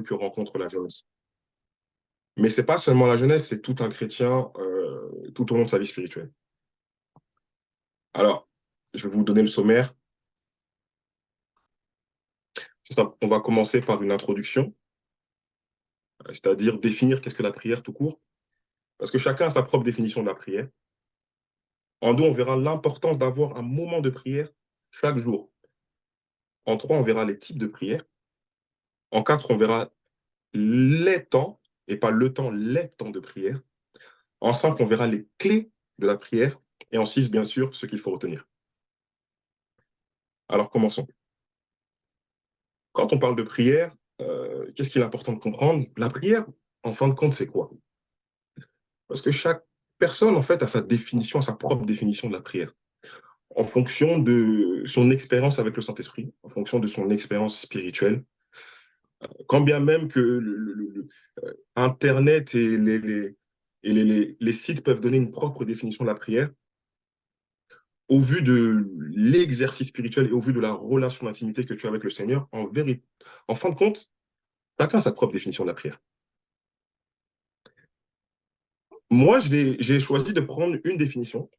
problèmes que rencontre la jeunesse. Mais ce n'est pas seulement la jeunesse, c'est tout un chrétien tout au long de sa vie spirituelle. Alors, je vais vous donner le sommaire. Ça, on va commencer par une introduction, c'est-à-dire définir qu'est-ce que la prière tout court, parce que chacun a sa propre définition de la prière. En deux, on verra l'importance d'avoir un moment de prière chaque jour. En trois, on verra les types de prière. En quatre, on verra les temps, et pas le temps, les temps de prière. En cinq, on verra les clés de la prière. Et en six, bien sûr, ce qu'il faut retenir. Alors, commençons. Quand on parle de prière, qu'est-ce qu'il est important de comprendre? La prière, en fin de compte, c'est quoi? Parce que chaque personne, en fait, a sa définition, sa propre définition de la prière, en fonction de son expérience avec le Saint-Esprit, en fonction de son expérience spirituelle. Quand bien même que Internet et les sites peuvent donner une propre définition de la prière, au vu de l'exercice spirituel et au vu de la relation d'intimité que tu as avec le Seigneur, en fin de compte, chacun a sa propre définition de la prière. Moi, j'ai choisi de prendre une définition,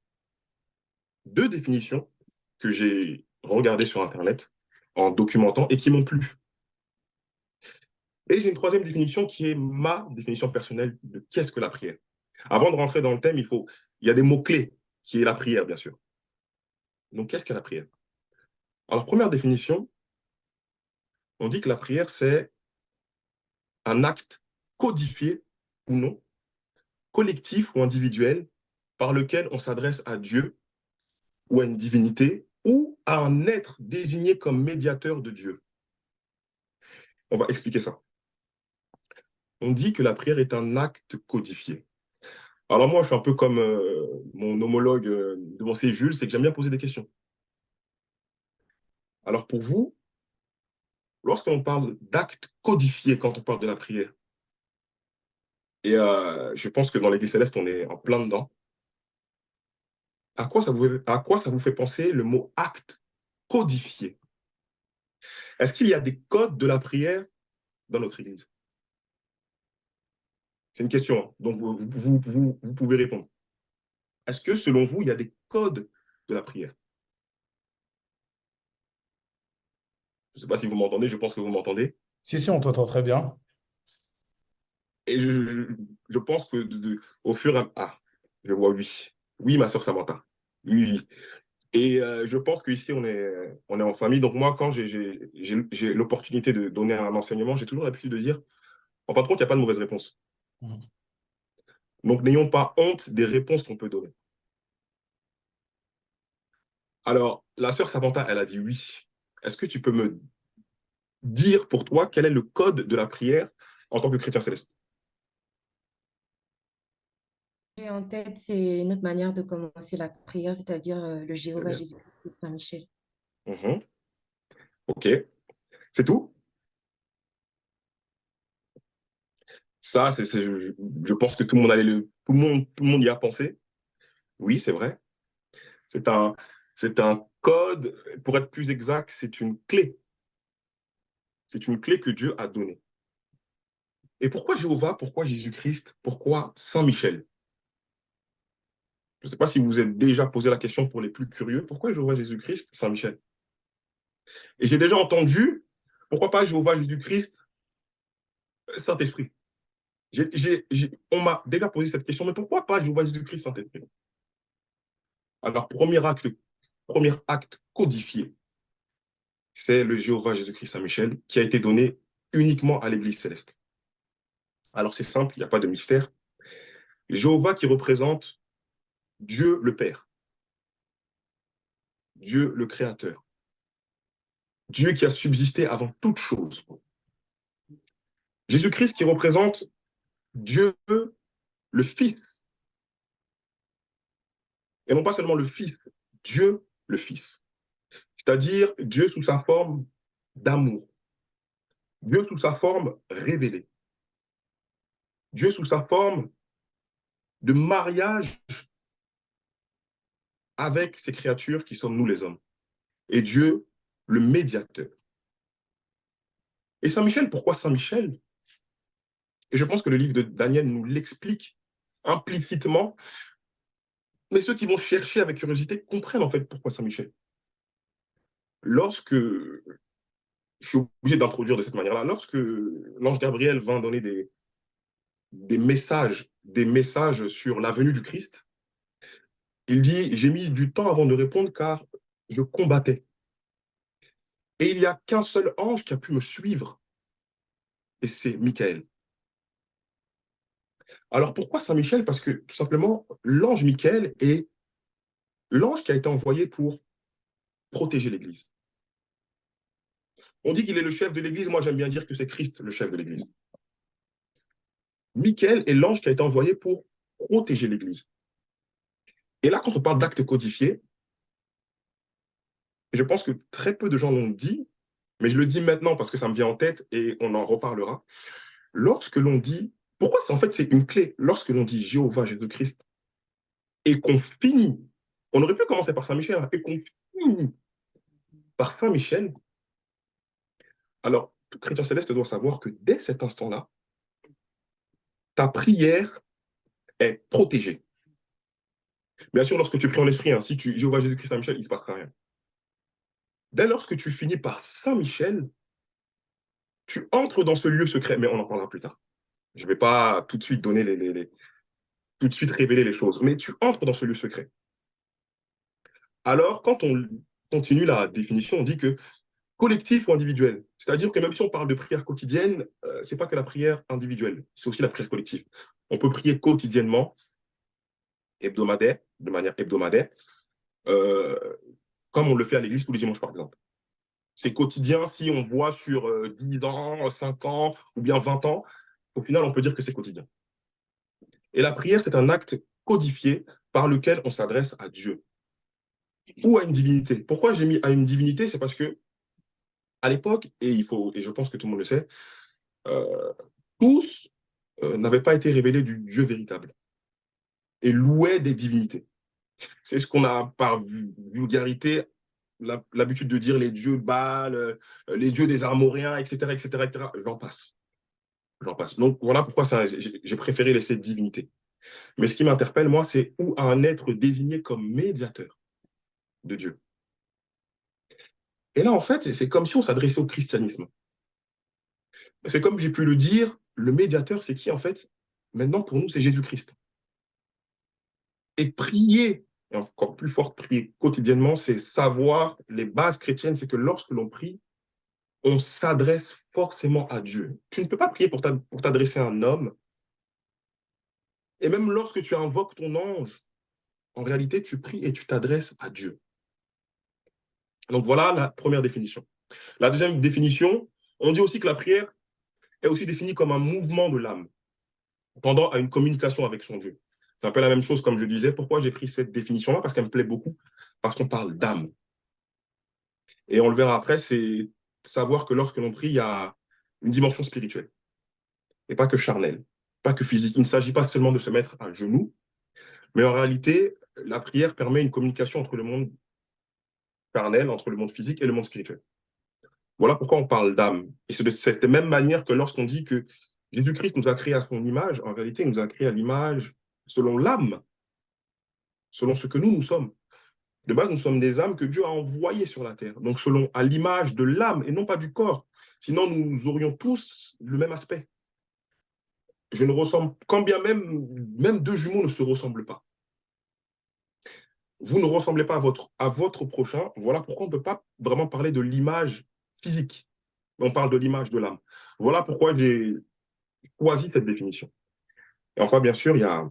deux définitions que j'ai regardées sur Internet en documentant et qui m'ont plu. Et j'ai une troisième définition qui est ma définition personnelle de qu'est-ce que la prière. Avant de rentrer dans le thème, il y a des mots-clés qui est la prière, bien sûr. Donc, qu'est-ce que la prière? Alors, première définition, on dit que la prière, c'est un acte codifié ou non, collectif ou individuel, par lequel on s'adresse à Dieu ou à une divinité ou à un être désigné comme médiateur de Dieu. On va expliquer ça. On dit que la prière est un acte codifié. Alors moi, je suis un peu comme mon homologue de mon Jules, c'est que j'aime bien poser des questions. Alors pour vous, lorsqu'on parle d'acte codifié quand on parle de la prière, et je pense que dans l'Église céleste, on est en plein dedans, à quoi ça vous fait penser le mot acte codifié? Est-ce qu'il y a des codes de la prière dans notre Église? C'est une question, hein. Donc vous pouvez répondre. Est-ce que selon vous, il y a des codes de la prière? Je ne sais pas si vous m'entendez, je pense que vous m'entendez. Si, on t'entend très bien. Et je pense que au fur et à... Ah, je vois oui. Oui, ma soeur Samantha. Oui, oui. Et je pense qu'ici, on est en famille. Donc moi, quand j'ai l'opportunité de donner un enseignement, j'ai toujours l'habitude de dire, en fin de compte, il n'y a pas de mauvaise réponse. Mhm. Donc n'ayons pas honte des réponses qu'on peut donner. Alors, la sœur Samantha, elle a dit oui. Est-ce que tu peux me dire pour toi quel est le code de la prière en tant que chrétien céleste? J'ai en tête, c'est notre manière de commencer la prière, c'est-à-dire le Très Jéhovah bien. Jésus-Christ de Saint-Michel. Mhm. OK. C'est tout? Ça, je pense que tout le monde tout le monde y a pensé. Oui, c'est vrai. C'est un, c'est un code. Pour être plus exact, c'est une clé. C'est une clé que Dieu a donnée. Et pourquoi Jéhovah? Pourquoi Jésus-Christ? Pourquoi Saint-Michel? Je ne sais pas si vous vous êtes déjà posé la question pour les plus curieux. Pourquoi Jéhovah Jésus-Christ, Saint-Michel? Et j'ai déjà entendu, pourquoi pas Jéhovah Jésus-Christ, Saint-Esprit? On m'a déjà posé cette question, mais pourquoi pas Jéhovah Jésus-Christ, Saint-Esprit? Alors, premier acte codifié, c'est le Jéhovah Jésus-Christ Saint-Michel qui a été donné uniquement à l'Église céleste. Alors, c'est simple, il n'y a pas de mystère. Jéhovah qui représente Dieu le Père, Dieu le Créateur, Dieu qui a subsisté avant toute chose. Jésus-Christ qui représente Dieu le Fils, et non pas seulement le Fils, Dieu le Fils, c'est-à-dire Dieu sous sa forme d'amour, Dieu sous sa forme révélée, Dieu sous sa forme de mariage avec ces créatures qui sommes nous les hommes, et Dieu le médiateur. Et Saint-Michel, pourquoi Saint-Michel? Et je pense que le livre de Daniel nous l'explique implicitement, mais ceux qui vont chercher avec curiosité comprennent en fait pourquoi Saint-Michel. Lorsque, je suis obligé d'introduire de cette manière-là, lorsque l'ange Gabriel vint donner des messages sur la venue du Christ, il dit, j'ai mis du temps avant de répondre car je combattais. Et il n'y a qu'un seul ange qui a pu me suivre, et c'est Michael. Alors pourquoi Saint-Michel? Parce que tout simplement, l'ange Michael est l'ange qui a été envoyé pour protéger l'Église. On dit qu'il est le chef de l'Église, moi j'aime bien dire que c'est Christ le chef de l'Église. Michael est l'ange qui a été envoyé pour protéger l'Église. Et là, quand on parle d'actes codifiés, je pense que très peu de gens l'ont dit, mais je le dis maintenant parce que ça me vient en tête et on en reparlera. Lorsque l'on dit, pourquoi en fait c'est une clé, lorsque l'on dit Jéhovah Jésus-Christ et qu'on finit, on aurait pu commencer par Saint-Michel, hein, et qu'on finit par Saint-Michel, alors tout chrétien céleste doit savoir que dès cet instant-là, ta prière est protégée. Bien sûr, lorsque tu pries en esprit, hein, si tu Jéhovah Jésus-Christ Saint-Michel, il ne se passera rien. Dès lors que tu finis par Saint-Michel, tu entres dans ce lieu secret, mais on en parlera plus tard. Je ne vais pas tout de suite donner tout de suite révéler les choses, mais tu entres dans ce lieu secret. Alors, quand on continue la définition, on dit que collectif ou individuel. C'est-à-dire que même si on parle de prière quotidienne, ce n'est pas que la prière individuelle, c'est aussi la prière collective. On peut prier quotidiennement, de manière hebdomadaire, euh, comme on le fait à l'église tous les dimanches, par exemple. C'est quotidien si on voit sur 10 ans, 5 ans ou bien 20 ans. Au final, on peut dire que c'est quotidien. Et la prière, c'est un acte codifié par lequel on s'adresse à Dieu ou à une divinité. Pourquoi j'ai mis à une divinité? C'est parce que à l'époque, et je pense que tout le monde le sait, euh, tous n'avaient pas été révélés du Dieu véritable et louaient des divinités. C'est ce qu'on a par vulgarité l'habitude de dire les dieux Baal, les dieux des Armoriens, etc., etc., etc. J'en passe. J'en passe. Donc voilà pourquoi j'ai préféré laisser divinité. Mais ce qui m'interpelle, moi, c'est où un être désigné comme médiateur de Dieu. Et là, en fait, c'est comme si on s'adressait au christianisme. C'est comme j'ai pu le dire, le médiateur, c'est qui, en fait? Maintenant, pour nous, c'est Jésus-Christ. Et prier, et encore plus fort, prier quotidiennement, c'est savoir, les bases chrétiennes, c'est que lorsque l'on prie, on s'adresse forcément à Dieu. Tu ne peux pas prier pour t'adresser à un homme. Et même lorsque tu invoques ton ange, en réalité, tu pries et tu t'adresses à Dieu. Donc voilà la première définition. La deuxième définition, on dit aussi que la prière est aussi définie comme un mouvement de l'âme, tendant à une communication avec son Dieu. C'est un peu la même chose, comme je disais. Pourquoi j'ai pris cette définition-là? Parce qu'elle me plaît beaucoup, parce qu'on parle d'âme. Et on le verra après, c'est savoir que lorsque l'on prie, il y a une dimension spirituelle, et pas que charnelle, pas que physique. Il ne s'agit pas seulement de se mettre à genoux, mais en réalité, la prière permet une communication entre le monde charnel, entre le monde physique et le monde spirituel. Voilà pourquoi on parle d'âme. Et c'est de cette même manière que lorsqu'on dit que Jésus-Christ nous a créés à son image, en réalité, il nous a créés à l'image selon l'âme, selon ce que nous sommes. De base, nous sommes des âmes que Dieu a envoyées sur la terre. Donc, selon à l'image de l'âme et non pas du corps. Sinon, nous aurions tous le même aspect. Je ne ressemble, quand bien même deux jumeaux ne se ressemblent pas. Vous ne ressemblez pas à votre prochain. Voilà pourquoi on ne peut pas vraiment parler de l'image physique. On parle de l'image de l'âme. Voilà pourquoi j'ai choisi cette définition. Et enfin, bien sûr, il y a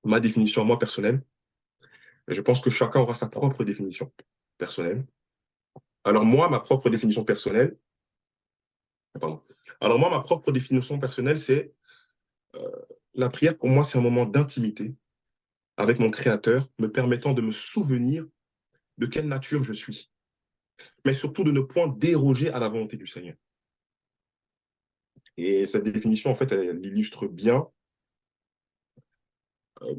ma définition, moi, personnelle. Et je pense que chacun aura sa propre définition personnelle. Alors moi, ma propre définition personnelle, pardon. Alors moi, ma propre définition personnelle, c'est la prière, pour moi, c'est un moment d'intimité avec mon Créateur, me permettant de me souvenir de quelle nature je suis, mais surtout de ne point déroger à la volonté du Seigneur. Et cette définition, en fait, elle illustre bien euh,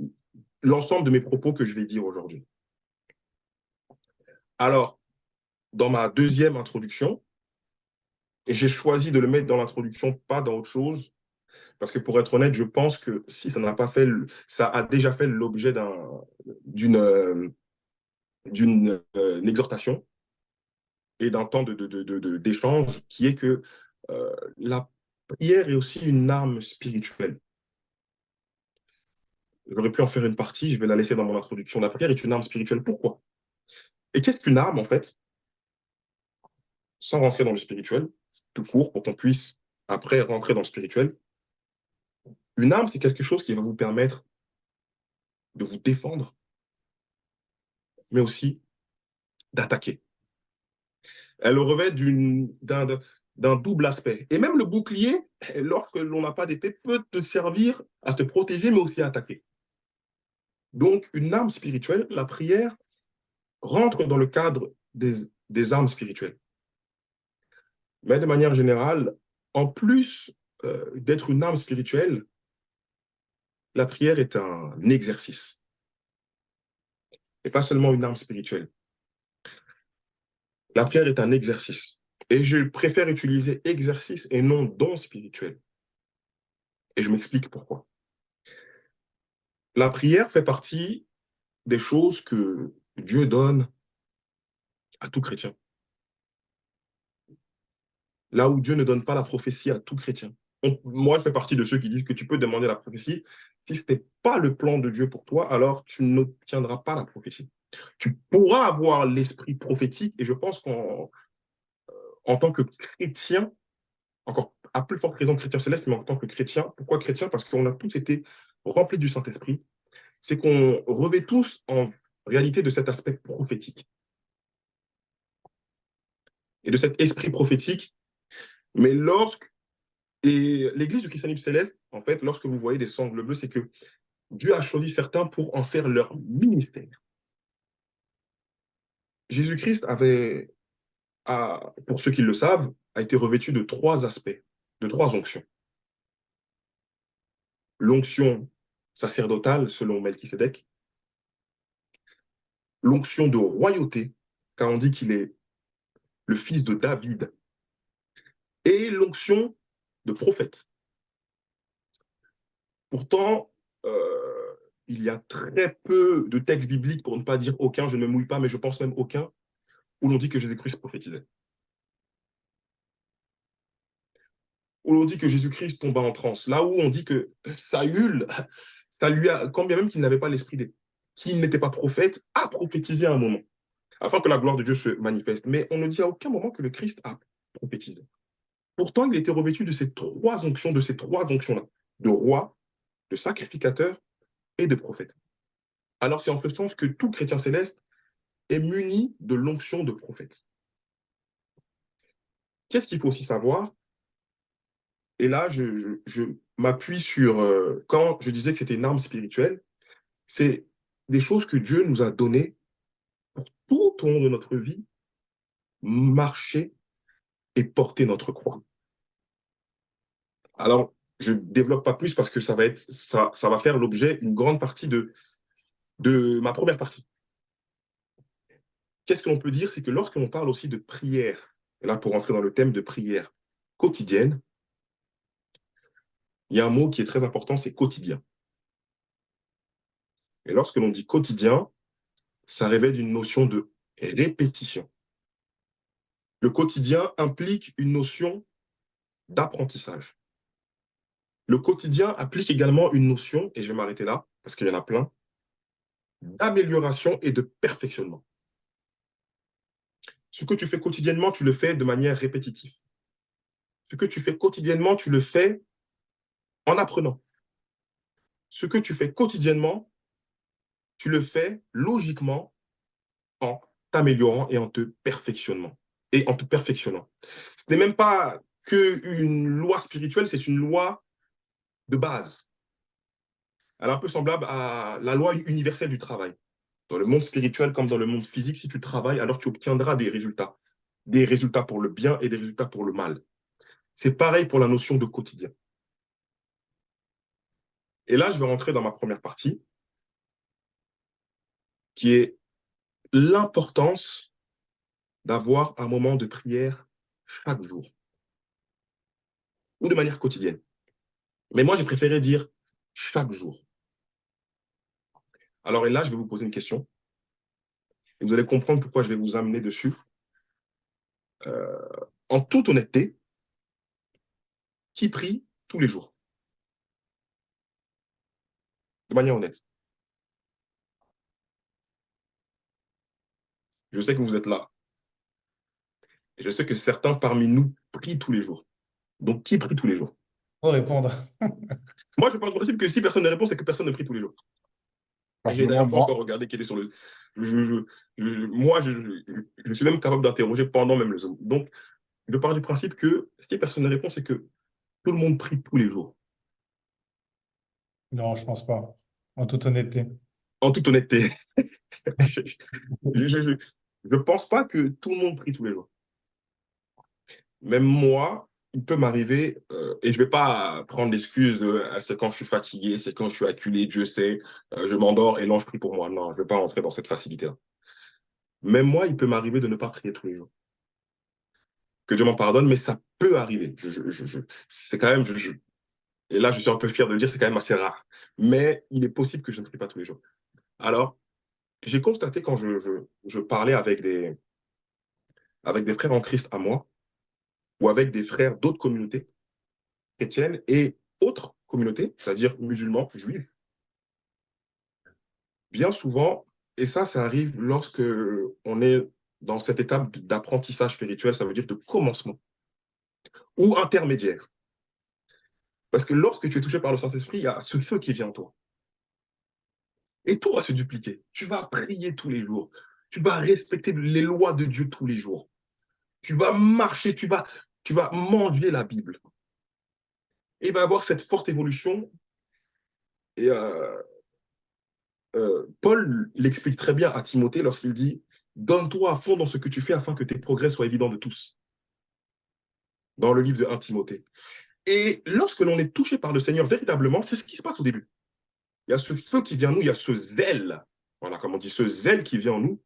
l'ensemble de mes propos que je vais dire aujourd'hui. Alors, dans ma deuxième introduction, et j'ai choisi de le mettre dans l'introduction, pas dans autre chose, Parce que pour être honnête, je pense que si ça n'a pas fait, ça a déjà fait l'objet d'une exhortation et d'un temps d'échange qui est que la prière est aussi une arme spirituelle. J'aurais pu en faire une partie, je vais la laisser dans mon introduction. La prière est une arme spirituelle. Pourquoi? Et qu'est-ce qu'une arme, en fait? Sans rentrer dans le spirituel, tout court, pour qu'on puisse après rentrer dans le spirituel. Une arme, c'est quelque chose qui va vous permettre de vous défendre, mais aussi d'attaquer. Elle revêt d'un double aspect. Et même le bouclier, lorsque l'on n'a pas d'épée, peut te servir à te protéger, mais aussi à attaquer. Donc, une arme spirituelle, la prière, rentre dans le cadre des armes spirituelles. Mais de manière générale, en plus d'être une arme spirituelle, la prière est un exercice. Et pas seulement une arme spirituelle. La prière est un exercice. Et je préfère utiliser exercice et non don spirituel. Et je m'explique pourquoi. La prière fait partie des choses que Dieu donne à tout chrétien. Là où Dieu ne donne pas la prophétie à tout chrétien. Moi, je fais partie de ceux qui disent que tu peux demander la prophétie. Si ce n'est pas le plan de Dieu pour toi, alors tu n'obtiendras pas la prophétie. Tu pourras avoir l'esprit prophétique, et je pense en tant que chrétien, encore à plus forte raison chrétien céleste, mais en tant que chrétien, pourquoi chrétien? Parce qu'on a tous été remplis du Saint-Esprit. C'est qu'on revêt tous en réalité de cet aspect prophétique. Et de cet esprit prophétique, mais l'Église du christianisme céleste, en fait, lorsque vous voyez des sangles bleues, c'est que Dieu a choisi certains pour en faire leur ministère. Jésus-Christ pour ceux qui le savent, a été revêtu de trois aspects, de trois onctions. L'onction sacerdotale, selon Melchisédek, l'onction de royauté, car on dit qu'il est le fils de David, et l'onction de prophète. Pourtant, il y a très peu de textes bibliques, pour ne pas dire aucun, je ne me mouille pas, mais je pense même aucun, où l'on dit que Jésus-Christ prophétisait. Où l'on dit que Jésus-Christ tomba en transe. Là où on dit que Saül, ça lui a, quand bien même qu'il n'avait pas l'esprit qu'il n'était pas prophète, a prophétisé à un moment, afin que la gloire de Dieu se manifeste. Mais on ne dit à aucun moment que le Christ a prophétisé. Pourtant, il était revêtu de ces trois onctions-là, de roi, de sacrificateur et de prophète. Alors c'est en ce sens que tout chrétien céleste est muni de l'onction de prophète. Qu'est-ce qu'il faut aussi savoir? Et là, je m'appuie sur, quand je disais que c'était une arme spirituelle, c'est des choses que Dieu nous a données pour tout au long de notre vie, marcher et porter notre croix. Alors, je ne développe pas plus parce que ça va faire l'objet une grande partie de ma première partie. Qu'est-ce que l'on peut dire? C'est que lorsqu'on parle aussi de prière, et là pour entrer dans le thème de prière quotidienne, il y a un mot qui est très important, c'est quotidien. Et lorsque l'on dit quotidien, ça révèle une notion de répétition. Le quotidien implique une notion d'apprentissage. Le quotidien implique également une notion, et je vais m'arrêter là, parce qu'il y en a plein, d'amélioration et de perfectionnement. Ce que tu fais quotidiennement, tu le fais de manière répétitive. Ce que tu fais quotidiennement, tu le fais en apprenant. Ce que tu fais quotidiennement, tu le fais logiquement en t'améliorant et en te perfectionnant. Ce n'est même pas qu'une loi spirituelle, c'est une loi de base. Elle est un peu semblable à la loi universelle du travail. Dans le monde spirituel comme dans le monde physique, si tu travailles, alors tu obtiendras des résultats. Des résultats pour le bien et des résultats pour le mal. C'est pareil pour la notion de quotidien. Et là, je vais rentrer dans ma première partie, qui est l'importance d'avoir un moment de prière chaque jour ou de manière quotidienne. Mais moi, j'ai préféré dire chaque jour. Alors, et là, je vais vous poser une question. Et vous allez comprendre pourquoi je vais vous amener dessus. Euh, en toute honnêteté, qui prie tous les jours? De manière honnête. Je sais que vous êtes là. Et je sais que certains parmi nous prient tous les jours. Donc, qui prie tous les jours? Faut répondre. Moi, je pars du principe que si personne ne répond, c'est que personne ne prie tous les jours. Et j'ai Personnellement, d'ailleurs pas encore moi, regardé qui était sur le. Moi, je suis même capable d'interroger pendant même le Zoom. Donc, je pars du principe que si personne ne répond, c'est que tout le monde prie tous les jours. non, je pense pas. En toute honnêteté. En toute honnêteté, je ne pense pas que tout le monde prie tous les jours. Même moi, il peut m'arriver, et je ne vais pas prendre l'excuse, c'est quand je suis fatigué, c'est quand je suis acculé, Dieu sait, je m'endors et l'ange prie pour moi. Non, je ne vais pas rentrer dans cette facilité-là. Même moi, il peut m'arriver de ne pas prier tous les jours. Que Dieu m'en pardonne, mais ça peut arriver. C'est quand même, et là, je suis un peu fier de le dire, c'est quand même assez rare. Mais il est possible que je ne prie pas tous les jours. Alors, j'ai constaté quand je parlais avec des frères en Christ à moi, ou avec des frères d'autres communautés chrétiennes et autres communautés, c'est-à-dire musulmans, juifs, bien souvent, et ça arrive lorsque on est dans cette étape d'apprentissage spirituel, ça veut dire de commencement, ou intermédiaire. Parce que lorsque tu es touché par le Saint-Esprit, il y a ce feu qui vient en toi. Et tout va se dupliquer. Tu vas prier tous les jours. Tu vas respecter les lois de Dieu tous les jours. Tu vas marcher, tu vas manger la Bible. Et il va y avoir cette forte évolution. Et Paul l'explique très bien à Timothée lorsqu'il dit « Donne-toi à fond dans ce que tu fais afin que tes progrès soient évidents de tous ». Dans le livre de 1 Timothée. Et lorsque l'on est touché par le Seigneur, véritablement, c'est ce qui se passe au début. Il y a ce feu qui vient en nous, il y a ce zèle, voilà, comme on dit, ce zèle qui vient en nous,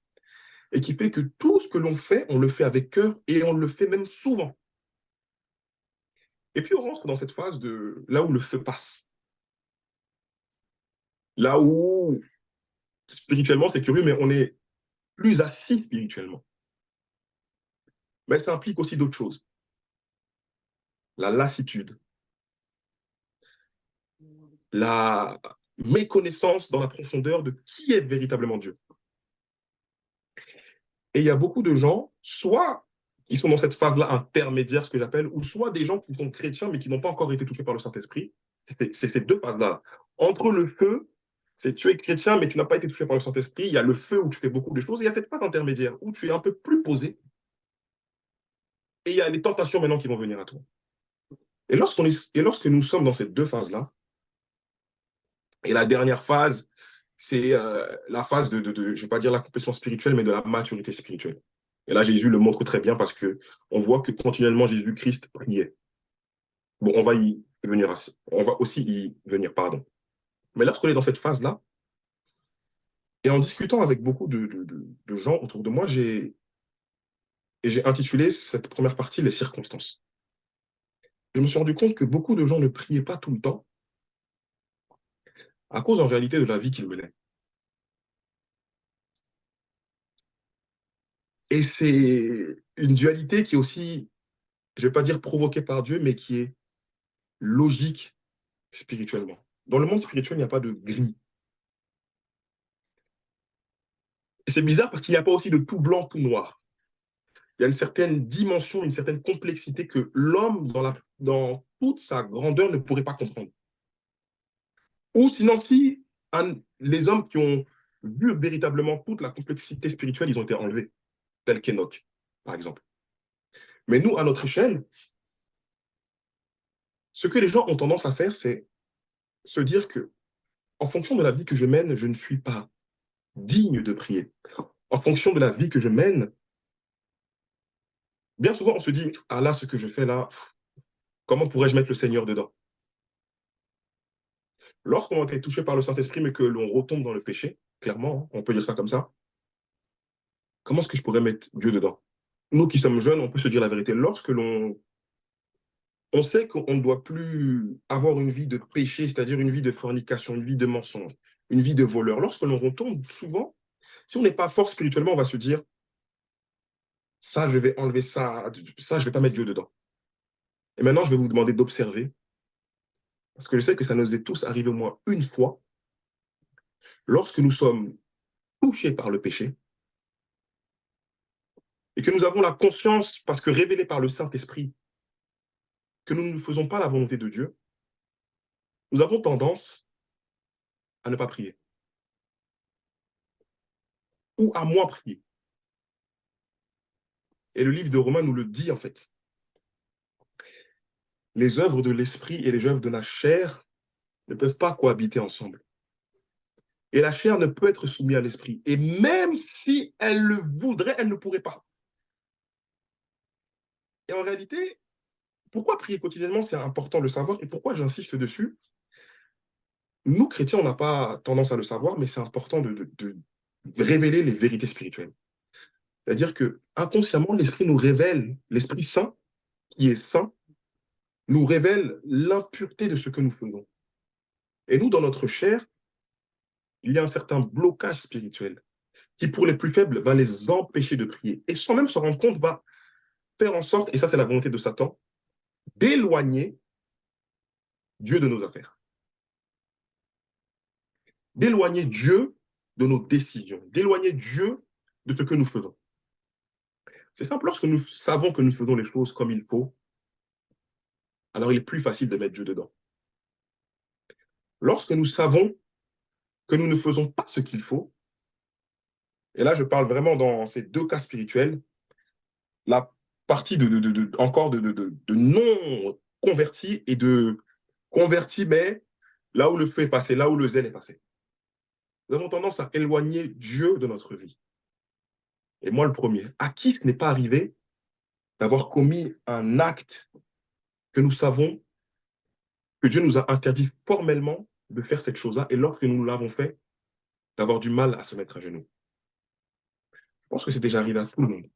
et qui fait que tout ce que l'on fait, on le fait avec cœur et on le fait même souvent. Et puis on rentre dans cette phase de là où le feu passe. Là où, spirituellement, c'est curieux, mais on est plus assis spirituellement. Mais ça implique aussi d'autres choses. La lassitude, la méconnaissance dans la profondeur de qui est véritablement Dieu. Et il y a beaucoup de gens, soit qui sont dans cette phase-là intermédiaire, ce que j'appelle, ou soit des gens qui sont chrétiens, mais qui n'ont pas encore été touchés par le Saint-Esprit. C'est ces deux phases-là. Entre le feu, c'est tu es chrétien, mais tu n'as pas été touché par le Saint-Esprit. Il y a le feu où tu fais beaucoup de choses. Et il y a cette phase intermédiaire où tu es un peu plus posé. Et il y a les tentations maintenant qui vont venir à toi. Et lorsque nous sommes dans ces deux phases-là, et la dernière phase, c'est la phase je ne vais pas dire l'accomplissement spirituel, mais de la maturité spirituelle. Et là, Jésus le montre très bien parce qu'on voit que continuellement Jésus-Christ priait. Bon, on va aussi y venir, pardon. Mais lorsqu'on est dans cette phase-là, et en discutant avec beaucoup de gens autour de moi, j'ai intitulé cette première partie les circonstances. Je me suis rendu compte que beaucoup de gens ne priaient pas tout le temps à cause en réalité de la vie qu'ils menaient. Et c'est une dualité qui est aussi, je ne vais pas dire provoquée par Dieu, mais qui est logique spirituellement. Dans le monde spirituel, il n'y a pas de gris. Et c'est bizarre parce qu'il n'y a pas aussi de tout blanc, tout noir. Il y a une certaine dimension, une certaine complexité que l'homme, dans toute sa grandeur, ne pourrait pas comprendre. Ou sinon, si les hommes qui ont vu véritablement toute la complexité spirituelle, ils ont été enlevés, tel qu'Enoch, par exemple. Mais nous, à notre échelle, ce que les gens ont tendance à faire, c'est se dire que, en fonction de la vie que je mène, je ne suis pas digne de prier. En fonction de la vie que je mène, bien souvent, on se dit, ah là, ce que je fais là, comment pourrais-je mettre le Seigneur dedans? Lorsqu'on a été touché par le Saint-Esprit, mais que l'on retombe dans le péché, clairement, on peut dire ça comme ça, comment est-ce que je pourrais mettre Dieu dedans? Nous qui sommes jeunes, on peut se dire la vérité. Lorsque on On sait qu'on ne doit plus avoir une vie de péché, c'est-à-dire une vie de fornication, une vie de mensonge, une vie de voleur. Lorsque l'on retombe, souvent, si on n'est pas fort spirituellement, on va se dire, ça, je vais enlever ça, ça, je ne vais pas mettre Dieu dedans. Et maintenant, je vais vous demander d'observer, parce que je sais que ça nous est tous arrivé au moins une fois, lorsque nous sommes touchés par le péché, et que nous avons la conscience, parce que révélée par le Saint-Esprit, que nous ne faisons pas la volonté de Dieu, nous avons tendance à ne pas prier, ou à moins prier. Et le livre de Romains nous le dit, en fait. Les œuvres de l'esprit et les œuvres de la chair ne peuvent pas cohabiter ensemble. Et la chair ne peut être soumise à l'esprit. Et même si elle le voudrait, elle ne pourrait pas. Et en réalité, pourquoi prier quotidiennement, c'est important de le savoir. Et pourquoi j'insiste dessus? Nous, chrétiens, on n'a pas tendance à le savoir, mais c'est important de révéler les vérités spirituelles. C'est-à-dire que inconsciemment, l'esprit nous révèle, l'Esprit Saint, qui est saint, nous révèle l'impureté de ce que nous faisons. Et nous, dans notre chair, il y a un certain blocage spirituel qui, pour les plus faibles, va les empêcher de prier. Et sans même se rendre compte, va faire en sorte, et ça c'est la volonté de Satan, d'éloigner Dieu de nos affaires. D'éloigner Dieu de nos décisions. D'éloigner Dieu de ce que nous faisons. C'est simple, lorsque nous savons que nous faisons les choses comme il faut, alors il est plus facile de mettre Dieu dedans. Lorsque nous savons que nous ne faisons pas ce qu'il faut, et là je parle vraiment dans ces deux cas spirituels, la partie encore de non converti et de converti, mais là où le feu est passé, là où le zèle est passé. Nous avons tendance à éloigner Dieu de notre vie. Et moi, le premier, à qui ce n'est pas arrivé d'avoir commis un acte que nous savons que Dieu nous a interdit formellement de faire cette chose-là, et lorsque nous l'avons fait, d'avoir du mal à se mettre à genoux. Je pense que c'est déjà arrivé à tout le monde.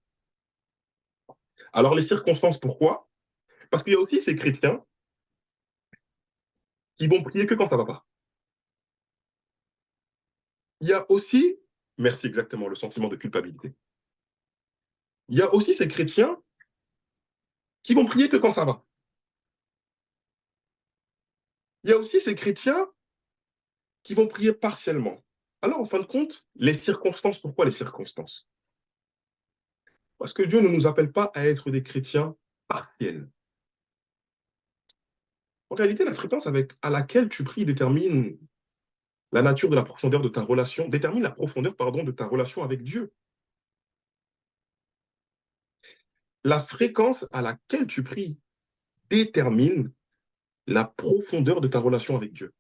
Alors, les circonstances, pourquoi? Parce qu'il y a aussi ces chrétiens qui vont prier que quand ça ne va pas. Il y a aussi, merci exactement, le sentiment de culpabilité. Il y a aussi ces chrétiens qui vont prier que quand ça va. Il y a aussi ces chrétiens qui vont prier partiellement. Alors, en fin de compte, les circonstances, pourquoi les circonstances? Parce que Dieu ne nous appelle pas à être des chrétiens partiels. En réalité, la fréquence à laquelle tu pries détermine la nature de la profondeur de ta relation, détermine la profondeur, pardon, de ta relation avec Dieu. La fréquence à laquelle tu pries détermine la profondeur de ta relation avec Dieu.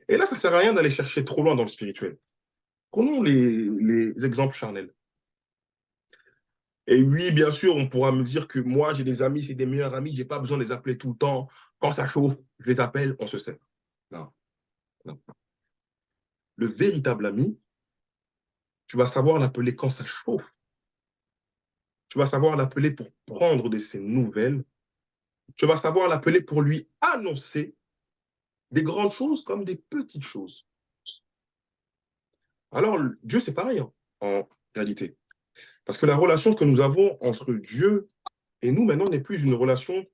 Et là, ça ne sert à rien d'aller chercher trop loin dans le spirituel. Prenons les exemples charnels. Et oui, bien sûr, on pourra me dire que moi, j'ai des amis, c'est des meilleurs amis, je n'ai pas besoin de les appeler tout le temps. Quand ça chauffe, je les appelle, on se sait. Non, non. Le véritable ami, tu vas savoir l'appeler quand ça chauffe. Tu vas savoir l'appeler pour prendre de ses nouvelles. Tu vas savoir l'appeler pour lui annoncer des grandes choses comme des petites choses. Alors, Dieu, c'est pareil, hein, en réalité. Parce que la relation que nous avons entre Dieu et nous, maintenant, n'est plus une relation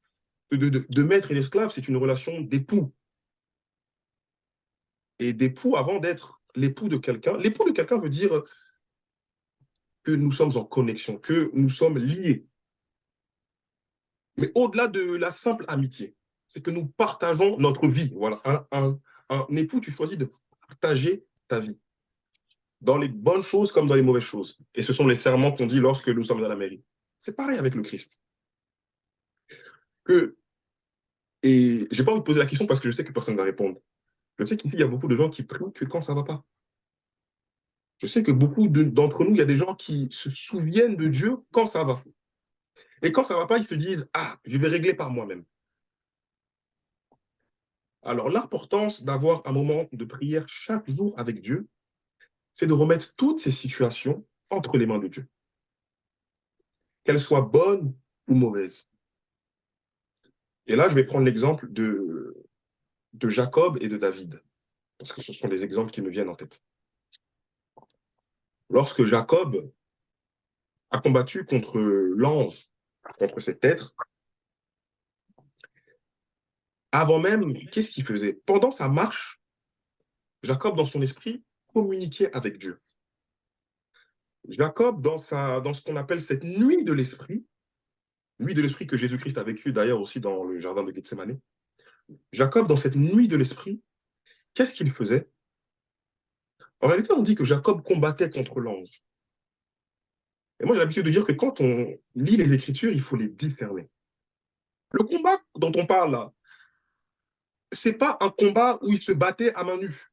de maître et d'esclave, c'est une relation d'époux. Et d'époux, avant d'être l'époux de quelqu'un veut dire que nous sommes en connexion, que nous sommes liés. Mais au-delà de la simple amitié, c'est que nous partageons notre vie. Voilà, un époux, tu choisis de partager ta vie, dans les bonnes choses comme dans les mauvaises choses. Et ce sont les serments qu'on dit lorsque nous sommes dans la mairie. C'est pareil avec le Christ. Et je n'ai pas envie de poser la question parce que je sais que personne ne va répondre. Je sais qu'ici, il y a beaucoup de gens qui prient que quand ça ne va pas. Je sais que beaucoup d'entre nous, il y a des gens qui se souviennent de Dieu quand ça va. Et quand ça ne va pas, ils se disent « Ah, je vais régler par moi-même ». Alors, l'importance d'avoir un moment de prière chaque jour avec Dieu, c'est de remettre toutes ces situations entre les mains de Dieu. Qu'elles soient bonnes ou mauvaises. Et là, je vais prendre l'exemple de Jacob et de David, parce que ce sont des exemples qui me viennent en tête. Lorsque Jacob a combattu contre l'ange, contre cet être, avant même, qu'est-ce qu'il faisait? Pendant sa marche, Jacob, dans son esprit, communiquait avec Dieu. Jacob, dans ce qu'on appelle cette nuit de l'esprit que Jésus-Christ a vécu d'ailleurs aussi dans le jardin de Gethsémane, Jacob, dans cette nuit de l'esprit, qu'est-ce qu'il faisait? En réalité, on dit que Jacob combattait contre l'ange. Et moi, j'ai l'habitude de dire que quand on lit les Écritures, il faut les discerner. Le combat dont on parle là, c'est pas un combat où il se battait à main nue.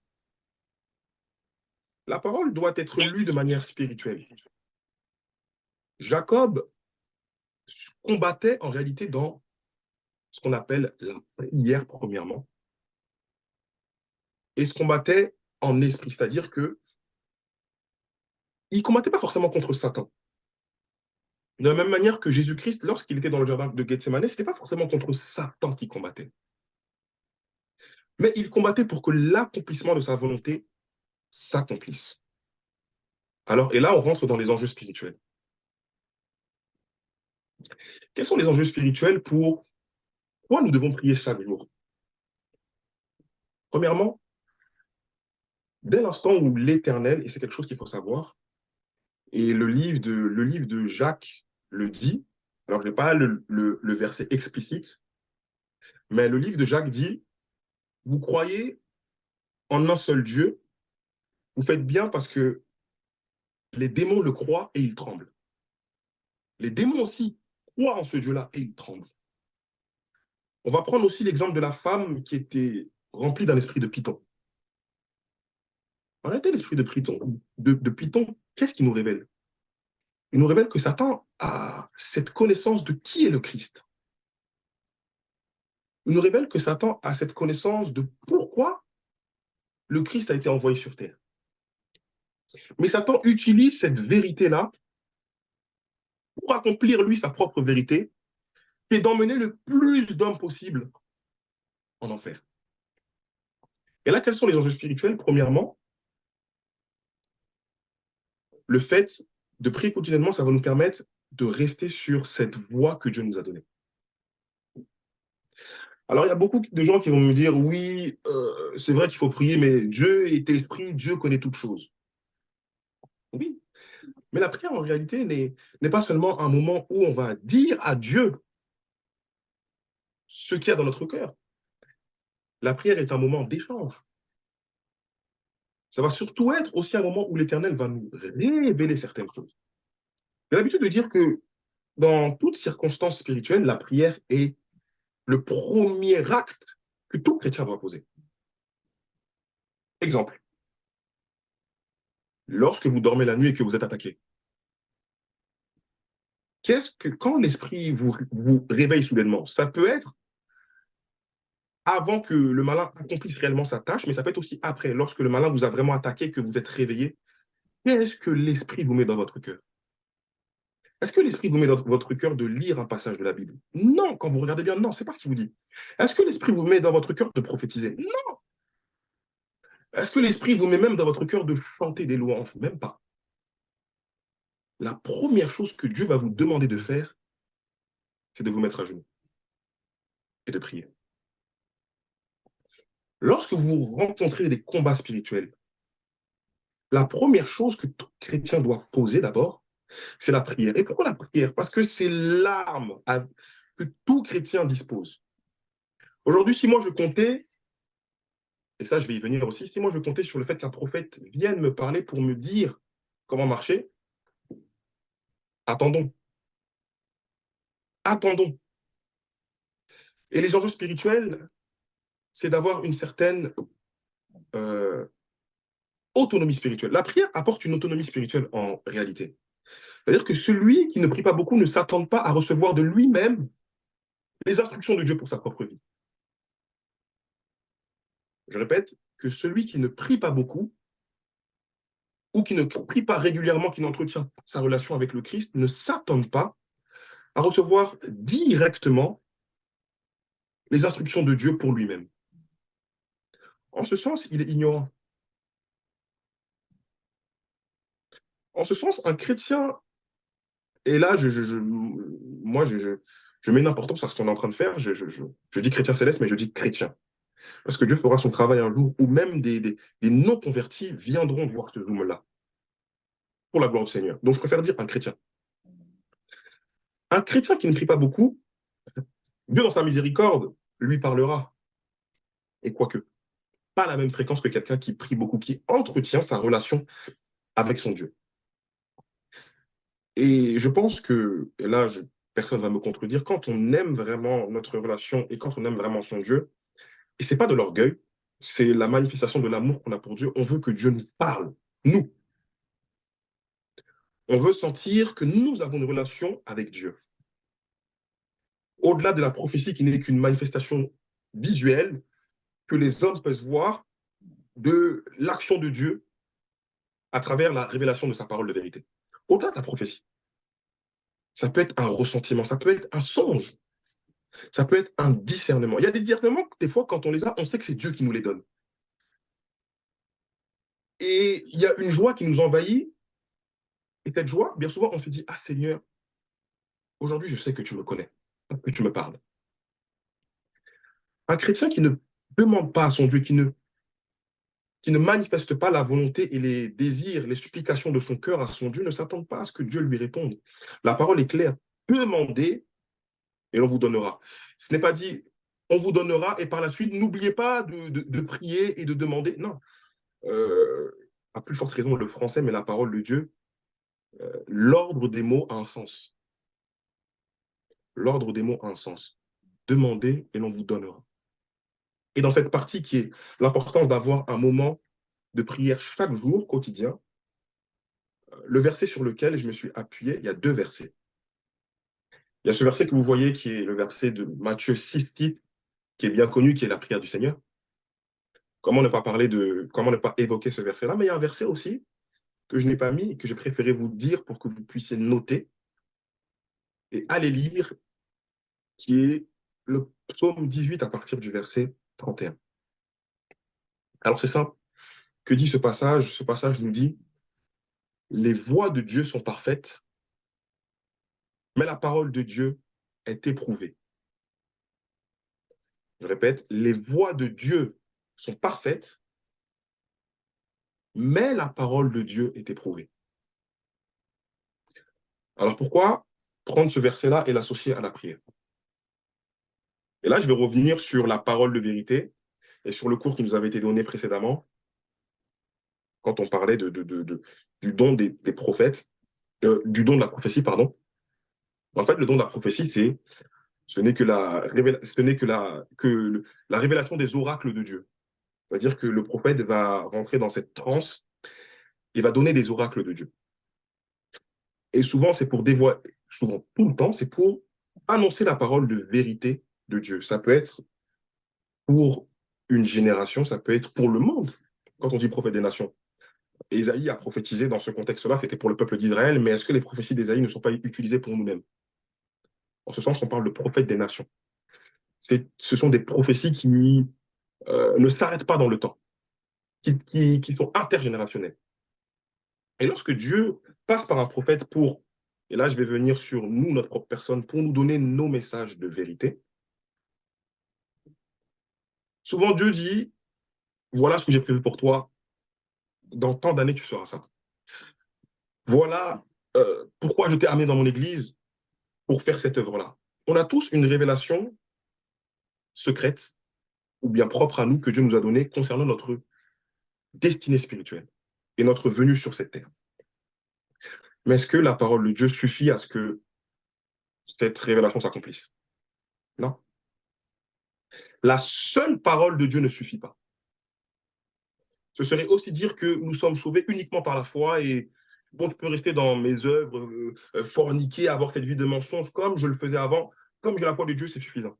La parole doit être lue de manière spirituelle. Jacob combattait en réalité dans ce qu'on appelle la prière, premièrement, et se combattait en esprit, c'est-à-dire que il ne combattait pas forcément contre Satan. De la même manière que Jésus-Christ, lorsqu'il était dans le jardin de Gethsémane, ce n'était pas forcément contre Satan qu'il combattait. Mais il combattait pour que l'accomplissement de sa volonté s'accomplisse. Alors, et là, on rentre dans les enjeux spirituels. Quels sont les enjeux spirituels pour quoi nous devons prier chaque jour? Premièrement, dès l'instant où l'Éternel, et c'est quelque chose qu'il faut savoir, et le livre de Jacques le dit, alors je n'ai pas le verset explicite, mais le livre de Jacques dit, vous croyez en un seul Dieu, vous faites bien parce que les démons le croient et ils tremblent. Les démons aussi croient en ce Dieu-là et ils tremblent. On va prendre aussi l'exemple de la femme qui était remplie d'un esprit de Python. En réalité, l'esprit de Python, qu'est-ce qu'il nous révèle? Il nous révèle que Satan a cette connaissance de qui est le Christ. Il nous révèle que Satan a cette connaissance de pourquoi le Christ a été envoyé sur terre. Mais Satan utilise cette vérité-là pour accomplir, lui, sa propre vérité, et d'emmener le plus d'hommes possible en enfer. Et là, quels sont les enjeux spirituels? Premièrement, le fait de prier quotidiennement, ça va nous permettre de rester sur cette voie que Dieu nous a donnée. Alors, il y a beaucoup de gens qui vont me dire, oui, c'est vrai qu'il faut prier, mais Dieu est esprit, Dieu connaît toutes choses. Oui, mais la prière, en réalité, n'est pas seulement un moment où on va dire à Dieu ce qu'il y a dans notre cœur. La prière est un moment d'échange. Ça va surtout être aussi un moment où l'Éternel va nous révéler certaines choses. J'ai l'habitude de dire que dans toutes circonstances spirituelles, la prière est le premier acte que tout chrétien doit poser. Exemple, lorsque vous dormez la nuit et que vous êtes attaqué, quand l'esprit vous réveille soudainement, ça peut être avant que le malin accomplisse réellement sa tâche, mais ça peut être aussi après, lorsque le malin vous a vraiment attaqué, que vous êtes réveillé. Qu'est-ce que l'esprit vous met dans votre cœur? Est-ce que l'esprit vous met dans votre cœur de lire un passage de la Bible? Non, quand vous regardez bien, non, c'est pas ce qu'il vous dit. Est-ce que l'esprit vous met dans votre cœur de prophétiser? Non. Est-ce que l'esprit vous met même dans votre cœur de chanter des louanges? Même pas. La première chose que Dieu va vous demander de faire, c'est de vous mettre à genoux et de prier. Lorsque vous rencontrez des combats spirituels, la première chose que tout chrétien doit poser d'abord, c'est la prière. Et pourquoi la prière? Parce que c'est l'arme que tout chrétien dispose. Aujourd'hui, si moi je comptais, et ça je vais y venir aussi, si moi je comptais sur le fait qu'un prophète vienne me parler pour me dire comment marcher, attendons. Attendons. Et les enjeux spirituels, c'est d'avoir une certaine autonomie spirituelle. La prière apporte une autonomie spirituelle en réalité. C'est-à-dire que celui qui ne prie pas beaucoup ne s'attend pas à recevoir de lui-même les instructions de Dieu pour sa propre vie. Je répète, que celui qui ne prie pas beaucoup ou qui ne prie pas régulièrement, qui n'entretient pas sa relation avec le Christ, ne s'attend pas à recevoir directement les instructions de Dieu pour lui-même. En ce sens, il est ignorant. En ce sens, un chrétien, et là, moi, je mets une importance à ce qu'on est en train de faire. Je dis chrétien céleste, mais je dis chrétien. Parce que Dieu fera son travail un jour où même des non-convertis viendront voir ce Zoom-là, pour la gloire du Seigneur. Donc, je préfère dire un chrétien. Un chrétien qui ne prie pas beaucoup, Dieu, dans sa miséricorde, lui parlera. Et quoique, pas à la même fréquence que quelqu'un qui prie beaucoup, qui entretient sa relation avec son Dieu. Et je pense que, et là, personne ne va me contredire, quand on aime vraiment notre relation et quand on aime vraiment son Dieu, et ce n'est pas de l'orgueil, c'est la manifestation de l'amour qu'on a pour Dieu, on veut que Dieu nous parle, nous. On veut sentir que nous avons une relation avec Dieu. Au-delà de la prophétie qui n'est qu'une manifestation visuelle, que les hommes peuvent voir de l'action de Dieu à travers la révélation de sa parole de vérité. Au-delà de la prophétie, ça peut être un ressentiment, ça peut être un songe, ça peut être un discernement. Il y a des discernements, des fois, quand on les a, on sait que c'est Dieu qui nous les donne. Et il y a une joie qui nous envahit, et cette joie, bien souvent, on se dit, ah Seigneur, aujourd'hui, je sais que tu me connais, que tu me parles. Un chrétien qui ne demande pas à son Dieu, qui ne manifeste pas la volonté et les désirs, les supplications de son cœur à son Dieu, ne s'attend pas à ce que Dieu lui réponde. La parole est claire. Demandez et on vous donnera. Ce n'est pas dit on vous donnera et par la suite, n'oubliez pas de prier et de demander. Non. À plus forte raison le français, mais la parole de Dieu, l'ordre des mots a un sens. L'ordre des mots a un sens. Demandez et l'on vous donnera. Et dans cette partie qui est l'importance d'avoir un moment de prière chaque jour, quotidien, le verset sur lequel je me suis appuyé, il y a 2 versets. Il y a ce verset que vous voyez qui est le verset de Matthieu 6, qui est bien connu, qui est la prière du Seigneur. Comment ne pas évoquer ce verset-là? Mais il y a un verset aussi que je n'ai pas mis et que j'ai préféré vous dire pour que vous puissiez noter et aller lire, qui est le psaume 18 à partir du verset 31. Alors c'est simple. Que dit ce passage? Ce passage nous dit: les voies de Dieu sont parfaites, mais la parole de Dieu est éprouvée. Je répète, les voies de Dieu sont parfaites, mais la parole de Dieu est éprouvée. Alors pourquoi prendre ce verset-là et l'associer à la prière? Et là, je vais revenir sur la parole de vérité et sur le cours qui nous avait été donné précédemment, quand on parlait du don des prophètes, du don de la prophétie, pardon. En fait, le don de la prophétie, ce n'est que la révélation des oracles de Dieu. C'est-à-dire que le prophète va rentrer dans cette transe et va donner des oracles de Dieu. Et souvent, c'est pour dévoiler, souvent tout le temps, c'est pour annoncer la parole de vérité de Dieu. Ça peut être pour une génération, ça peut être pour le monde, quand on dit prophète des nations. Ésaïe a prophétisé dans ce contexte-là, c'était pour le peuple d'Israël, mais est-ce que les prophéties d'Ésaïe ne sont pas utilisées pour nous-mêmes? En ce sens, on parle de prophète des nations. Ce sont des prophéties qui ne s'arrêtent pas dans le temps, qui sont intergénérationnelles. Et lorsque Dieu passe par un prophète et là je vais venir sur nous, notre propre personne, pour nous donner nos messages de vérité, souvent Dieu dit, voilà ce que j'ai prévu pour toi, dans tant d'années tu seras ça. Voilà pourquoi je t'ai amené dans mon église pour faire cette œuvre-là. On a tous une révélation secrète ou bien propre à nous que Dieu nous a donnée concernant notre destinée spirituelle et notre venue sur cette terre. Mais est-ce que la parole de Dieu suffit à ce que cette révélation s'accomplisse? Non. La seule parole de Dieu ne suffit pas. Ce serait aussi dire que nous sommes sauvés uniquement par la foi et bon, je peux rester dans mes œuvres, forniquer, avoir cette vie de mensonge comme je le faisais avant, comme j'ai la foi de Dieu, c'est suffisant.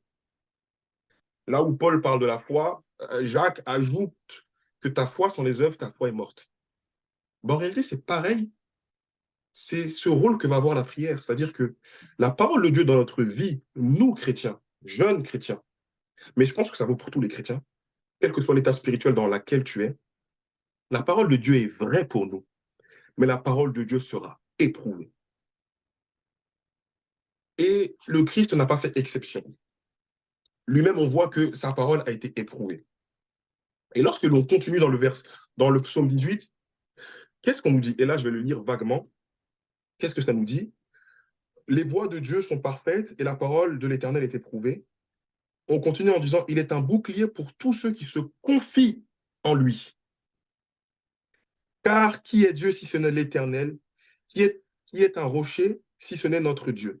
Là où Paul parle de la foi, Jacques ajoute que ta foi sans les œuvres, ta foi est morte. En réalité, c'est pareil. C'est ce rôle que va avoir la prière. C'est-à-dire que la parole de Dieu dans notre vie, nous chrétiens, jeunes chrétiens, Mais je pense que ça vaut pour tous les chrétiens, quel que soit l'état spirituel dans lequel tu es. La parole de Dieu est vraie pour nous, mais la parole de Dieu sera éprouvée. Et le Christ n'a pas fait exception. Lui-même, on voit que sa parole a été éprouvée. Et lorsque l'on continue dans le psaume 18, qu'est-ce qu'on nous dit? Et là, je vais le lire vaguement. Qu'est-ce que ça nous dit? Les voies de Dieu sont parfaites et la parole de l'Éternel est éprouvée. On continue en disant, il est un bouclier pour tous ceux qui se confient en lui. Car qui est Dieu si ce n'est l'Éternel? Qui est un rocher si ce n'est notre Dieu?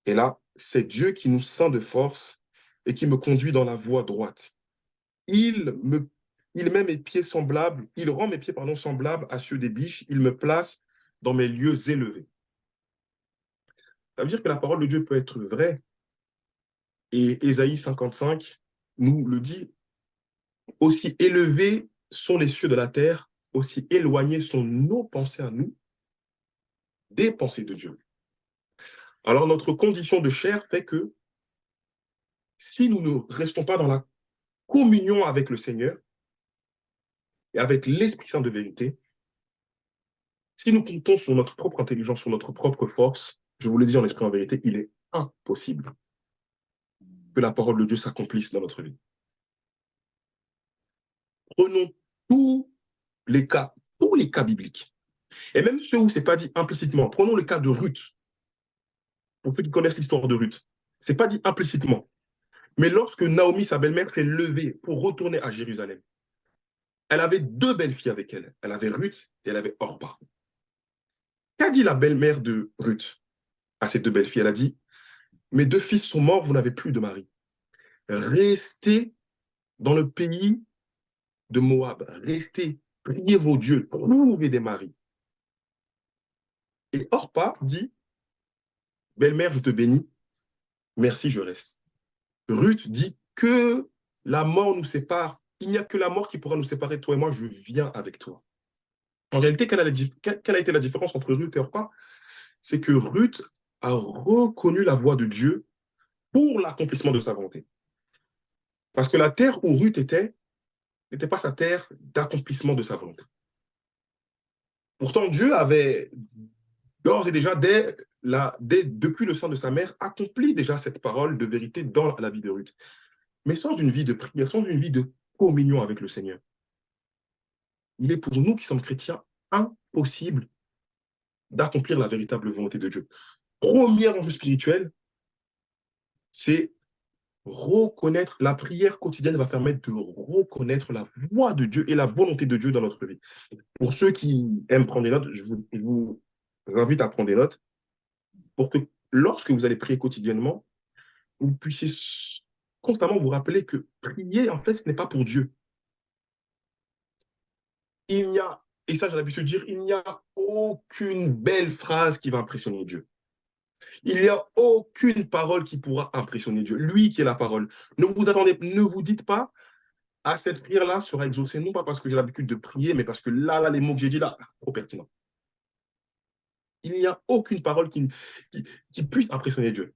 Et là, c'est Dieu qui nous ceint de force et qui me conduit dans la voie droite. Il met mes pieds semblables, il rend mes pieds, pardon, semblables à ceux des biches, il me place dans mes lieux élevés. Ça veut dire que la parole de Dieu peut être vraie. Et Ésaïe 55 nous le dit, aussi élevés sont les cieux de la terre, aussi éloignés sont nos pensées à nous des pensées de Dieu. Alors notre condition de chair fait que si nous ne restons pas dans la communion avec le Seigneur et avec l'Esprit Saint de vérité, si nous comptons sur notre propre intelligence, sur notre propre force, je vous l'ai dit en esprit en vérité, il est impossible que la parole de Dieu s'accomplisse dans notre vie. Prenons tous les cas bibliques, et même ceux où ce n'est pas dit implicitement. Prenons le cas de Ruth. Pour ceux qui connaissent l'histoire de Ruth, ce n'est pas dit implicitement. Mais lorsque Naomi, sa belle-mère, s'est levée pour retourner à Jérusalem, elle avait deux belles filles avec elle. Elle avait Ruth et elle avait Orpa. Qu'a dit la belle-mère de Ruth à ces deux belles filles? Elle a dit, mes deux fils sont morts, vous n'avez plus de mari. Restez dans le pays de Moab. Restez, priez vos dieux, trouvez des maris. Et Orpa dit, belle-mère, je te bénis, merci, je reste. Ruth dit que la mort nous sépare. Il n'y a que la mort qui pourra nous séparer, toi et moi, je viens avec toi. En réalité, quelle a été la différence entre Ruth et Orpa? C'est que Ruth a reconnu la voix de Dieu pour l'accomplissement de sa volonté. Parce que la terre où Ruth était n'était pas sa terre d'accomplissement de sa volonté. Pourtant, Dieu avait d'ores et déjà, depuis le sein de sa mère, accompli déjà cette parole de vérité dans la vie de Ruth. Mais sans une vie de prière, sans une vie de communion avec le Seigneur. Il est pour nous qui sommes chrétiens impossible d'accomplir la véritable volonté de Dieu. Premier enjeu spirituel, c'est reconnaître, la prière quotidienne va permettre de reconnaître la voix de Dieu et la volonté de Dieu dans notre vie. Pour ceux qui aiment prendre des notes, je vous invite à prendre des notes pour que lorsque vous allez prier quotidiennement, vous puissiez constamment vous rappeler que prier, en fait, ce n'est pas pour Dieu. Il n'y a, et ça j'ai l'habitude de dire, il n'y a aucune belle phrase qui va impressionner Dieu. Il n'y a aucune parole qui pourra impressionner Dieu. Lui qui est la parole. Ne vous dites pas, ah, cette prière-là sera exaucée, non pas parce que j'ai l'habitude de prier, mais parce que là, les mots que j'ai dit là, trop pertinents. Il n'y a aucune parole qui puisse impressionner Dieu.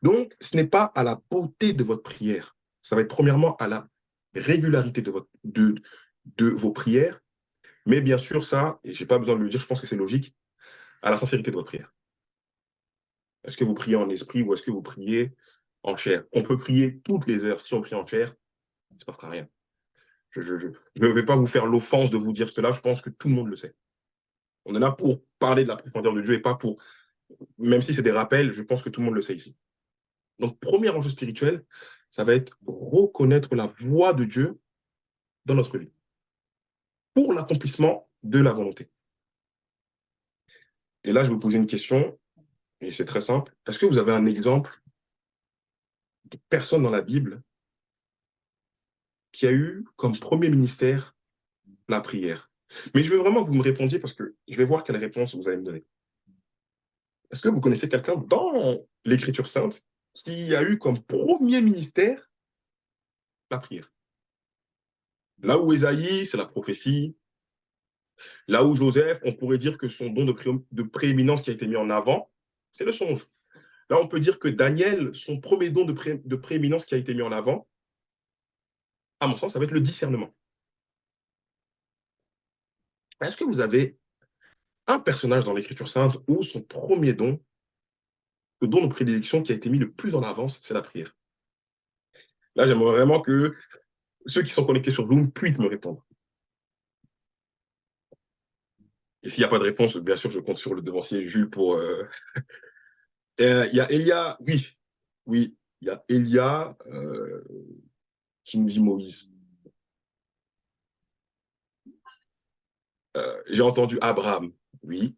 Donc, ce n'est pas à la beauté de votre prière. Ça va être premièrement à la régularité de vos prières. Mais bien sûr, ça, et je n'ai pas besoin de le dire, je pense que c'est logique, à la sincérité de votre prière. Est-ce que vous priez en esprit ou est-ce que vous priez en chair? On peut prier toutes les heures. Si on prie en chair, il ne se passera rien. Je ne vais pas vous faire l'offense de vous dire cela, je pense que tout le monde le sait. On est là pour parler de la profondeur de Dieu et pas pour, même si c'est des rappels, je pense que tout le monde le sait ici. Donc, premier enjeu spirituel, ça va être reconnaître la voix de Dieu dans notre vie pour l'accomplissement de la volonté. Et là, je vais vous poser une question, et c'est très simple. Est-ce que vous avez un exemple de personne dans la Bible qui a eu comme premier ministère la prière? Mais je veux vraiment que vous me répondiez parce que je vais voir quelle réponse vous allez me donner. Est-ce que vous connaissez quelqu'un dans l'Écriture sainte qui a eu comme premier ministère la prière? Là où Ésaïe, c'est la prophétie. Là où Joseph, on pourrait dire que son don de prééminence qui a été mis en avant, c'est le songe. Là, on peut dire que Daniel, son premier don de prééminence qui a été mis en avant, à mon sens, ça va être le discernement. Est-ce que vous avez un personnage dans l'Écriture sainte où son premier don, le don de prédilection qui a été mis le plus en avance, c'est la prière? Là, j'aimerais vraiment que ceux qui sont connectés sur Zoom puissent me répondre. Et s'il n'y a pas de réponse, bien sûr, je compte sur le devancier Jules pour... Il y a Elia, oui, oui, il y a Elia qui nous dit Moïse. J'ai entendu Abraham, oui.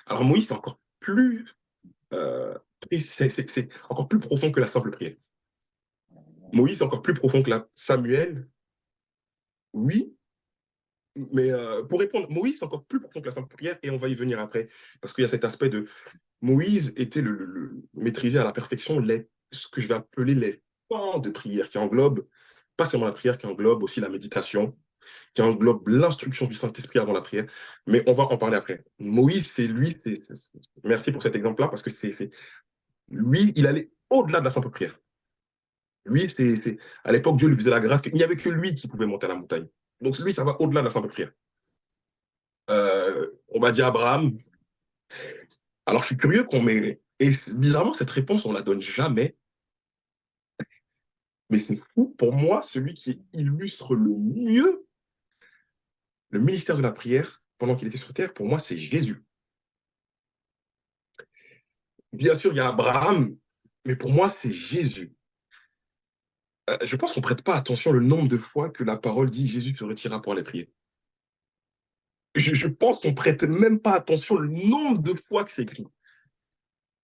Alors Moïse, c'est encore plus... c'est encore plus profond que la simple prière. Moïse, c'est encore plus profond que la Samuel, oui. Mais pour répondre, Moïse, c'est encore plus profond que la simple prière, et on va y venir après, parce qu'il y a cet aspect de Moïse était maîtrisé à la perfection ce que je vais appeler les pans de prière, qui englobent pas seulement la prière, qui englobe aussi la méditation, qui englobe l'instruction du Saint-Esprit avant la prière, mais on va en parler après. Moïse, c'est lui, merci pour cet exemple-là, parce que lui, il allait au-delà de la simple prière. Lui, à l'époque, Dieu lui faisait la grâce, il n'y avait que lui qui pouvait monter à la montagne. Donc lui, ça va au-delà de la simple prière. On m'a dit Abraham. Alors, je suis curieux qu'on m'ait... Et bizarrement, cette réponse, on ne la donne jamais. Mais c'est fou. Pour moi, celui qui illustre le mieux le ministère de la prière pendant qu'il était sur terre, pour moi, c'est Jésus. Bien sûr, il y a Abraham, mais pour moi, c'est Jésus. Je pense qu'on ne prête pas attention le nombre de fois que la parole dit Jésus se retira pour aller prier. Je pense qu'on ne prête même pas attention le nombre de fois que c'est écrit.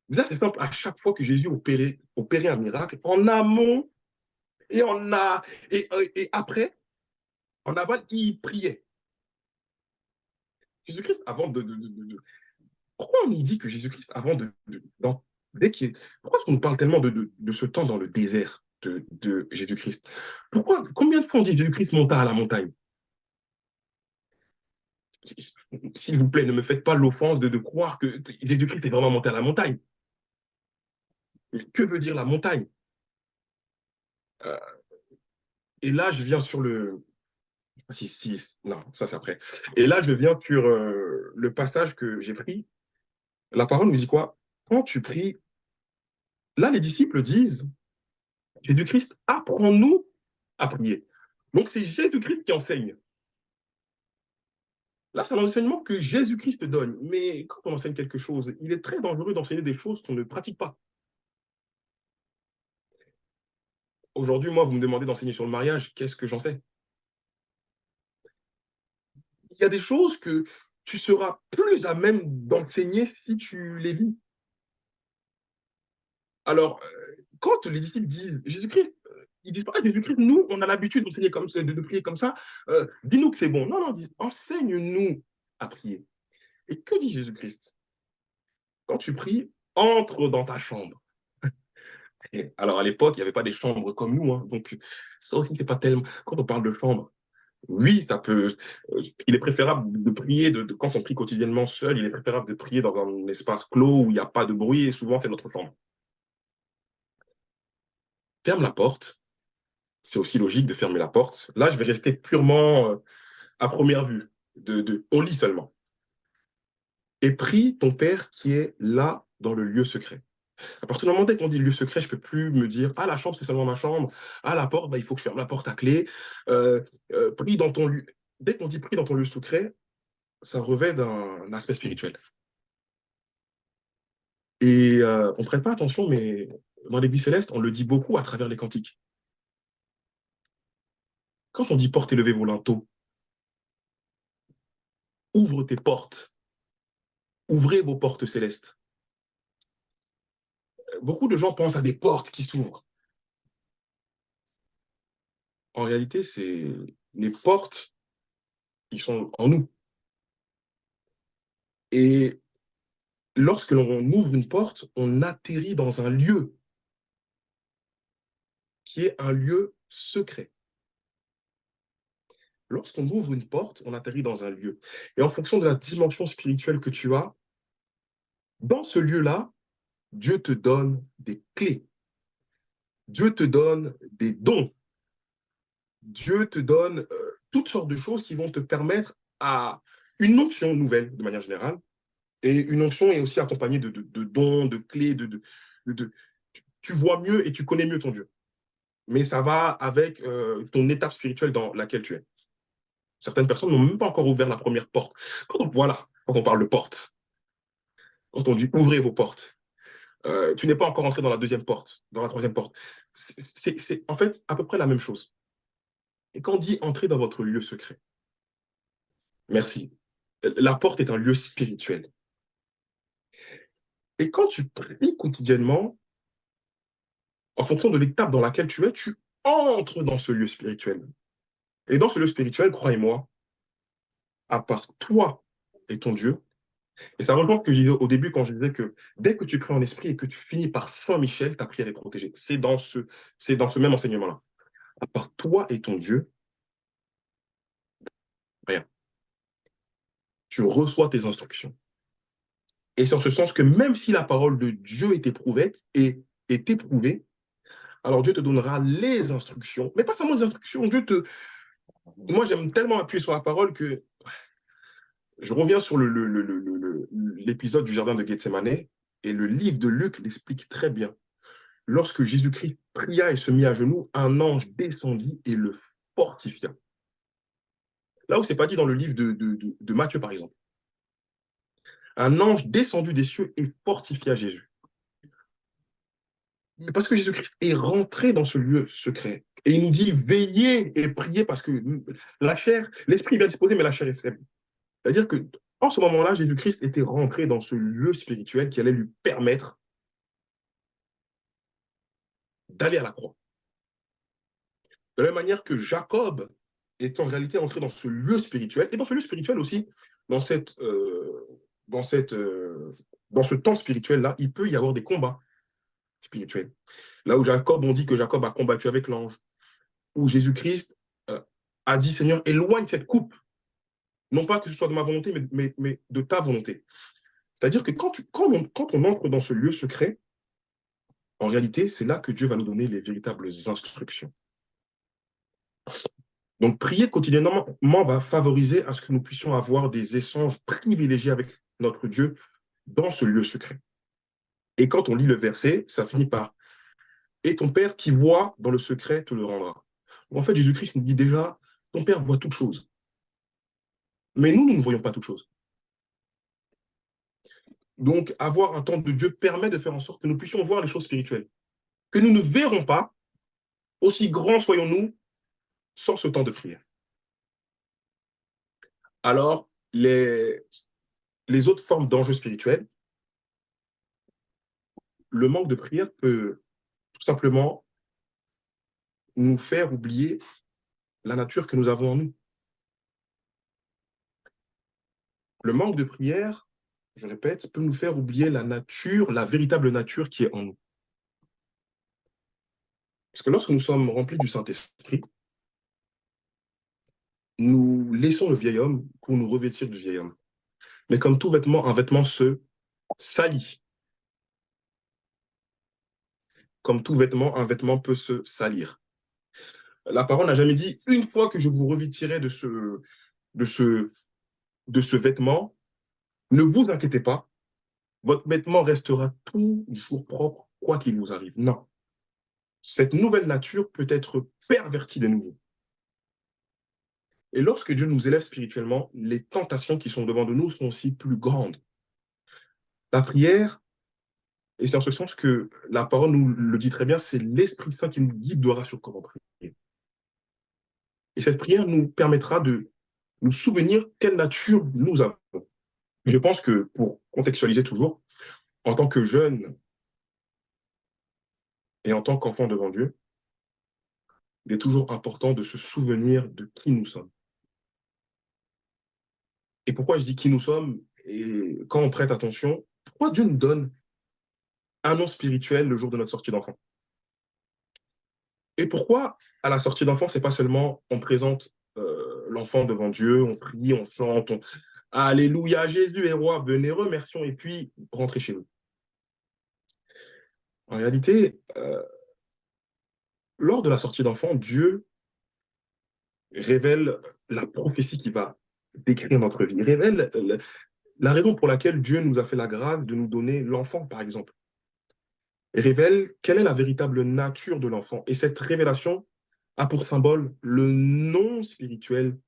Déjà, c'est simple, à chaque fois que Jésus opérait un miracle, en amont et et après, en aval, il priait. Jésus-Christ, avant pourquoi on nous dit que Jésus-Christ, avant pourquoi on nous parle tellement de ce temps dans le désert de Jésus-Christ? Combien de fois on dit Jésus-Christ monta à la montagne? S'il vous plaît, ne me faites pas l'offense de croire que Jésus-Christ est vraiment monté à la montagne. Mais que veut dire la montagne? Et là, je viens sur le... non, ça c'est après. Et là, je viens sur le passage que j'ai pris. La parole nous dit quoi? Quand tu pries, là, les disciples disent, Jésus-Christ, apprends-nous à prier. Donc, c'est Jésus-Christ qui enseigne. Là, c'est un enseignement que Jésus-Christ donne. Mais quand on enseigne quelque chose, il est très dangereux d'enseigner des choses qu'on ne pratique pas. Aujourd'hui, moi, vous me demandez d'enseigner sur le mariage, qu'est-ce que j'en sais? Il y a des choses que tu seras plus à même d'enseigner si tu les vis. Alors, quand les disciples disent Jésus-Christ, ils disent pas Jésus-Christ, nous, on a l'habitude d'enseigner comme ça, de prier comme ça, dis-nous que c'est bon. Non, non, ils disent enseigne-nous à prier. Et que dit Jésus-Christ? Quand tu pries, entre dans ta chambre. Alors, à l'époque, il n'y avait pas des chambres comme nous, hein, donc ça aussi, c'est pas tellement. Quand on parle de chambre, oui, ça peut. Il est préférable de prier, quand on prie quotidiennement seul, il est préférable de prier dans un espace clos où il n'y a pas de bruit, et souvent, c'est notre chambre. Ferme la porte. C'est aussi logique de fermer la porte. Là, je vais rester purement à première vue. On lit seulement. Et prie ton Père qui est là dans le lieu secret. À partir du moment où on dit lieu secret, je ne peux plus me dire ah, la chambre, c'est seulement ma chambre. Ah, la porte, il faut que je ferme la porte à clé. Prie dans ton lieu. Dès qu'on dit prie dans ton lieu secret, ça revêt d'un aspect spirituel. Et on ne prête pas attention, mais dans l'Église céleste, on le dit beaucoup à travers les cantiques. Quand on dit porte élevée vos linteaux, ouvre tes portes, ouvrez vos portes célestes. Beaucoup de gens pensent à des portes qui s'ouvrent. En réalité, c'est les portes qui sont en nous. Et lorsque l'on ouvre une porte, on atterrit dans un lieu qui est un lieu secret. Lorsqu'on ouvre une porte, on atterrit dans un lieu. Et en fonction de la dimension spirituelle que tu as, dans ce lieu-là, Dieu te donne des clés. Dieu te donne des dons. Dieu te donne toutes sortes de choses qui vont te permettre à une onction nouvelle, de manière générale. Et une onction est aussi accompagnée de dons, de clés, tu vois mieux et tu connais mieux ton Dieu. Mais ça va avec ton étape spirituelle dans laquelle tu es. Certaines personnes n'ont même pas encore ouvert la première porte. Voilà, quand on parle de porte, quand on dit ouvrez vos portes, tu n'es pas encore entré dans la deuxième porte, dans la troisième porte. C'est en fait à peu près la même chose. Et quand on dit entrer dans votre lieu secret, merci. La porte est un lieu spirituel. Et quand tu pries quotidiennement, en fonction de l'étape dans laquelle tu es, tu entres dans ce lieu spirituel. Et dans ce lieu spirituel, croyez-moi, à part toi et ton Dieu, et ça rejoint ce que je disais au début quand je disais que dès que tu pries en esprit et que tu finis par Saint-Michel, ta prière est protégée. C'est dans ce même enseignement-là. À part toi et ton Dieu, rien. Tu reçois tes instructions. Et c'est en ce sens que même si la parole de Dieu est éprouvée, alors Dieu te donnera les instructions, mais pas seulement les instructions, Moi, j'aime tellement appuyer sur la parole que je reviens sur l'épisode du jardin de Gethsemane, et le livre de Luc l'explique très bien. Lorsque Jésus-Christ pria et se mit à genoux, un ange descendit et le fortifia. Là où c'est pas dit dans le livre de Matthieu, par exemple. Un ange descendu des cieux et fortifia Jésus. Mais parce que Jésus-Christ est rentré dans ce lieu secret. Et il nous dit, veillez et priez parce que la chair, l'esprit est bien disposé, mais la chair est faible. C'est-à-dire que en ce moment-là, Jésus-Christ était rentré dans ce lieu spirituel qui allait lui permettre d'aller à la croix. De la même manière que Jacob est en réalité entré dans ce lieu spirituel, et dans ce lieu spirituel aussi, dans, cette, dans, cette, dans ce temps spirituel-là, il peut y avoir des combats spirituels. Là où Jacob, on dit que Jacob a combattu avec l'ange, où Jésus-Christ a dit, Seigneur, éloigne cette coupe, non pas que ce soit de ma volonté, mais de ta volonté. C'est-à-dire que quand on entre dans ce lieu secret, en réalité, c'est là que Dieu va nous donner les véritables instructions. Donc, prier quotidiennement va favoriser à ce que nous puissions avoir des échanges privilégiés avec notre Dieu dans ce lieu secret. Et quand on lit le verset, ça finit par « Et ton Père qui voit dans le secret te le rendra ». En fait, Jésus-Christ nous dit déjà « Ton Père voit toutes choses ». Mais nous ne voyons pas toutes choses. Donc, avoir un temps de Dieu permet de faire en sorte que nous puissions voir les choses spirituelles, que nous ne verrons pas, aussi grands soyons-nous, sans ce temps de prière. Alors, les autres formes d'enjeux spirituels, le manque de prière peut tout simplement nous faire oublier la nature que nous avons en nous. Le manque de prière, je répète, peut nous faire oublier la nature, la véritable nature qui est en nous. Parce que lorsque nous sommes remplis du Saint-Esprit, nous laissons le vieil homme pour nous revêtir du vieil homme. Mais comme tout vêtement, un vêtement se salit. Comme tout vêtement, un vêtement peut se salir. La parole n'a jamais dit, une fois que je vous revêtirai de ce vêtement, ne vous inquiétez pas, votre vêtement restera toujours propre, quoi qu'il vous arrive. Non. Cette nouvelle nature peut être pervertie de nouveau. Et lorsque Dieu nous élève spirituellement, les tentations qui sont devant de nous sont aussi plus grandes. La prière, et c'est en ce sens que la parole nous le dit très bien, c'est l'Esprit Saint qui nous guidera sur comment prier. Et cette prière nous permettra de nous souvenir quelle nature nous avons. Je pense que, pour contextualiser toujours, en tant que jeune et en tant qu'enfant devant Dieu, il est toujours important de se souvenir de qui nous sommes. Et pourquoi je dis qui nous sommes, et quand on prête attention, pourquoi Dieu nous donne un nom spirituel le jour de notre sortie d'enfant? Et pourquoi, à la sortie d'enfant, c'est pas seulement on présente l'enfant devant Dieu, on prie, on chante, Alléluia, Jésus est roi, venez, remercions, et puis rentrez chez nous. En réalité, lors de la sortie d'enfant, Dieu révèle la prophétie qui va décrire notre vie, révèle la raison pour laquelle Dieu nous a fait la grâce de nous donner l'enfant, par exemple, révèle quelle est la véritable nature de l'enfant. Et cette révélation a pour symbole le nom spirituel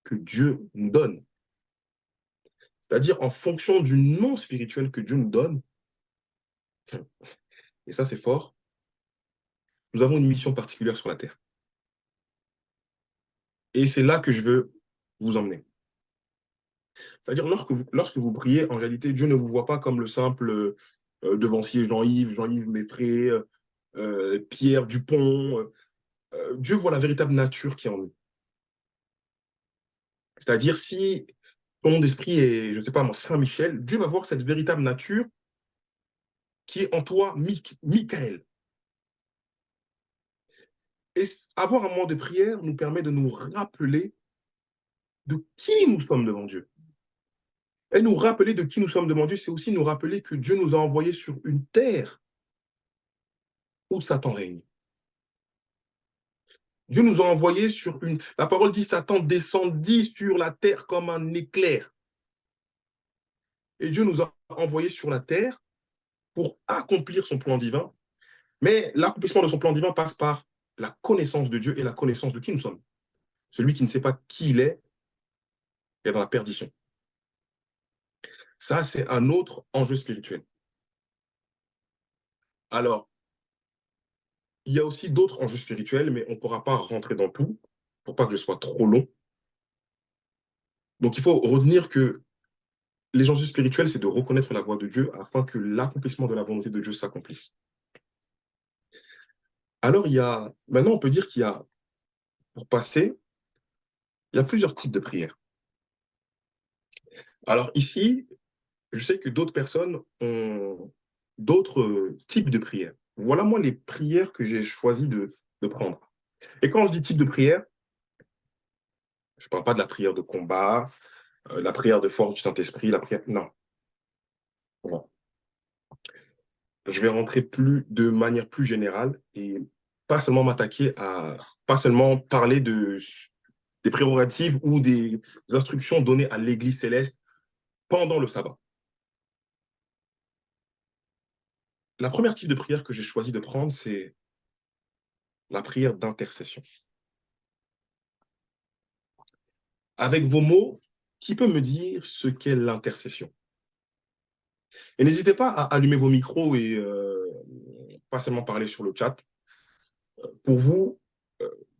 que Dieu nous donne. C'est-à-dire, en fonction du nom spirituel que Dieu nous donne, et ça c'est fort, nous avons une mission particulière sur la terre. Et c'est là que je veux vous emmener. C'est-à-dire, lorsque vous priez, en réalité, Dieu ne vous voit pas comme le simple devancier Jean-Yves Meffré, Pierre Dupont. Dieu voit la véritable nature qui est en nous. C'est-à-dire, si ton nom d'esprit est, je ne sais pas moi, Saint-Michel, Dieu va voir cette véritable nature qui est en toi, Michael. Et avoir un moment de prière nous permet de nous rappeler de qui nous sommes devant Dieu. Et nous rappeler de qui nous sommes devant Dieu, c'est aussi nous rappeler que Dieu nous a envoyés sur une terre où Satan règne. Dieu nous a envoyés sur une... La parole dit, Satan descendit sur la terre comme un éclair. Et Dieu nous a envoyés sur la terre pour accomplir son plan divin. Mais l'accomplissement de son plan divin passe par la connaissance de Dieu et la connaissance de qui nous sommes. Celui qui ne sait pas qui il est dans la perdition. Ça, c'est un autre enjeu spirituel. Alors, il y a aussi d'autres enjeux spirituels, mais on ne pourra pas rentrer dans tout pour pas que je sois trop long. Donc, il faut retenir que les enjeux spirituels, c'est de reconnaître la voix de Dieu afin que l'accomplissement de la volonté de Dieu s'accomplisse. Alors, maintenant, on peut dire qu'il y a, pour passer, il y a plusieurs types de prières. Alors ici, je sais que d'autres personnes ont d'autres types de prières. Voilà, moi, les prières que j'ai choisi de prendre. Et quand je dis type de prière, je ne parle pas de la prière de combat, la prière de force du Saint-Esprit, la prière... Non. Non. Je vais rentrer de manière plus générale et pas seulement m'attaquer à... Pas seulement parler des prérogatives ou des instructions données à l'Église céleste pendant le sabbat. La première type de prière que j'ai choisi de prendre, c'est la prière d'intercession. Avec vos mots, qui peut me dire ce qu'est l'intercession? Et n'hésitez pas à allumer vos micros et pas seulement parler sur le chat. Pour vous,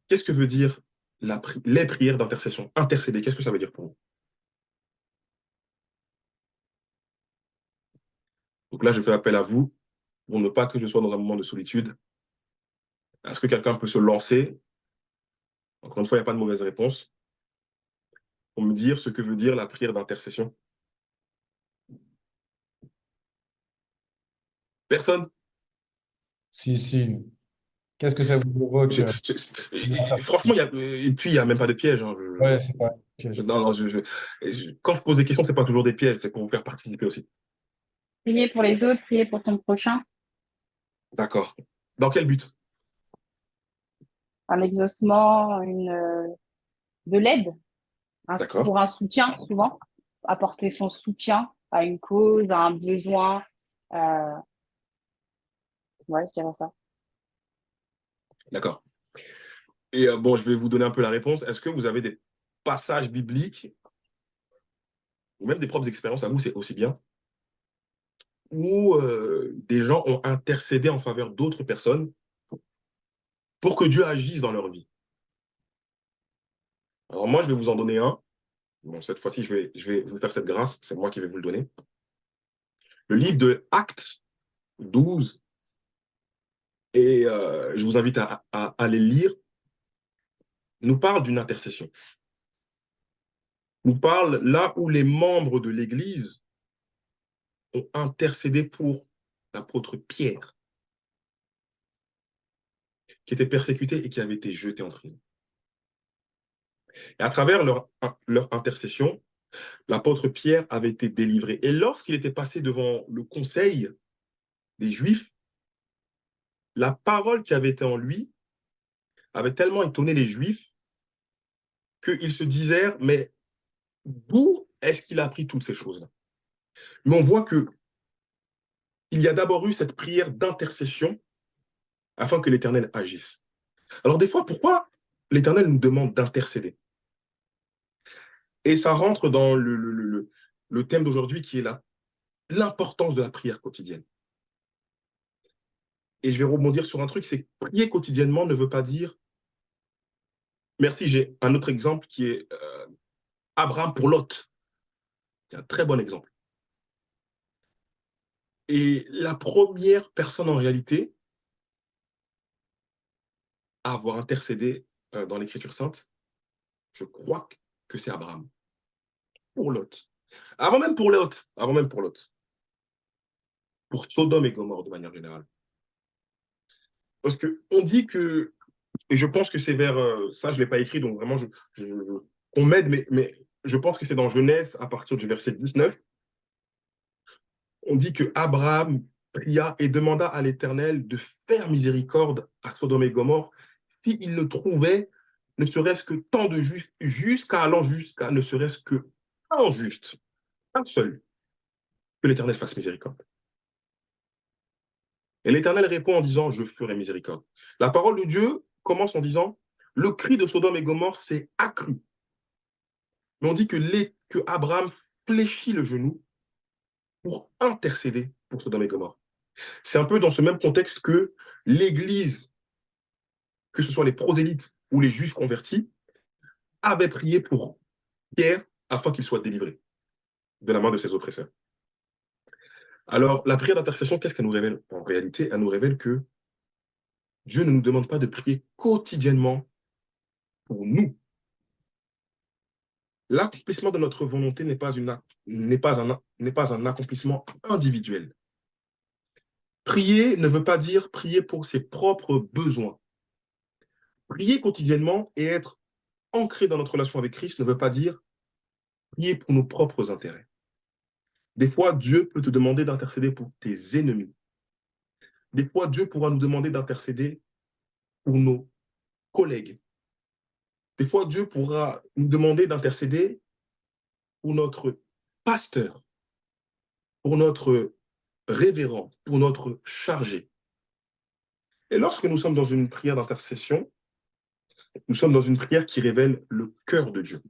qu'est-ce que veut dire les prières d'intercession? Intercéder, qu'est-ce que ça veut dire pour vous? Donc là, je fais appel à vous pour ne pas que je sois dans un moment de solitude. Est-ce que quelqu'un peut se lancer? Encore une fois, il n'y a pas de mauvaise réponse. Pour me dire ce que veut dire la prière d'intercession. Personne? Si. Qu'est-ce que ça vous évoque? Franchement, et puis il n'y a même pas de piège. Hein. Ouais, c'est pas. Ok, Non, non, quand je pose des questions, ce n'est pas toujours des pièges, c'est pour vous faire participer aussi. Prier pour les autres, prier pour ton prochain. D'accord. Dans quel but? Un exaucement, de l'aide, D'accord. pour un soutien souvent, apporter son soutien à une cause, à un besoin. Euh, ouais, je dirais ça. D'accord. Et bon, je vais vous donner un peu la réponse. Est-ce que vous avez des passages bibliques, ou même des propres expériences à vous, c'est aussi bien, où des gens ont intercédé en faveur d'autres personnes pour que Dieu agisse dans leur vie? Alors moi, je vais vous en donner un. Bon, cette fois-ci, je vais vous faire cette grâce, c'est moi qui vais vous le donner. Le livre de Actes 12, et je vous invite à aller lire, nous parle d'une intercession. Nous parle là où les membres de l'Église ont intercédé pour l'apôtre Pierre, qui était persécuté et qui avait été jeté en prison. Et à travers leur intercession, l'apôtre Pierre avait été délivré. Et lorsqu'il était passé devant le conseil des Juifs, la parole qui avait été en lui avait tellement étonné les Juifs qu'il se disait, mais d'où est-ce qu'il a appris toutes ces choses-là? Mais on voit qu'il y a d'abord eu cette prière d'intercession afin que l'Éternel agisse. Alors des fois, pourquoi l'Éternel nous demande d'intercéder? Et ça rentre dans le thème d'aujourd'hui qui est l'importance de la prière quotidienne. Et je vais rebondir sur un truc, c'est que prier quotidiennement ne veut pas dire... Merci, j'ai un autre exemple qui est Abraham pour Lot. C'est un très bon exemple. Et la première personne en réalité à avoir intercédé dans l'Écriture sainte, je crois que c'est Abraham. Pour Lot. Avant même pour Lot. Avant même pour Lot. Pour Sodome et Gomorrhe de manière générale. Parce qu'on dit que, et je pense que c'est vers, ça je ne l'ai pas écrit, donc vraiment on m'aide, mais je pense que c'est dans Genèse à partir du verset 19. On dit que Abraham pria et demanda à l'Éternel de faire miséricorde à Sodome et Gomorrhe s'il ne trouvait ne serait-ce que tant de justes, jusqu'à allant jusqu'à ne serait-ce que un juste, un seul, que l'Éternel fasse miséricorde. Et l'Éternel répond en disant, je ferai miséricorde. La parole de Dieu commence en disant, le cri de Sodome et Gomorrhe s'est accru. Mais on dit que Abraham fléchit le genou pour intercéder pour Sodome et Gomorrhe. C'est un peu dans ce même contexte que l'Église, que ce soit les prosélytes ou les juifs convertis, avaient prié pour Pierre afin qu'il soit délivré de la main de ses oppresseurs. Alors, la prière d'intercession, qu'est-ce qu'elle nous révèle? En réalité, elle nous révèle que Dieu ne nous demande pas de prier quotidiennement pour nous. L'accomplissement de notre volonté n'est pas un accomplissement individuel. Prier ne veut pas dire prier pour ses propres besoins. Prier quotidiennement et être ancré dans notre relation avec Christ ne veut pas dire prier pour nos propres intérêts. Des fois, Dieu peut te demander d'intercéder pour tes ennemis. Des fois, Dieu pourra nous demander d'intercéder pour nos collègues. Des fois, Dieu pourra nous demander d'intercéder pour notre pasteur, pour notre révérend, pour notre chargé. Et lorsque nous sommes dans une prière d'intercession, nous sommes dans une prière qui révèle le cœur de Dieu.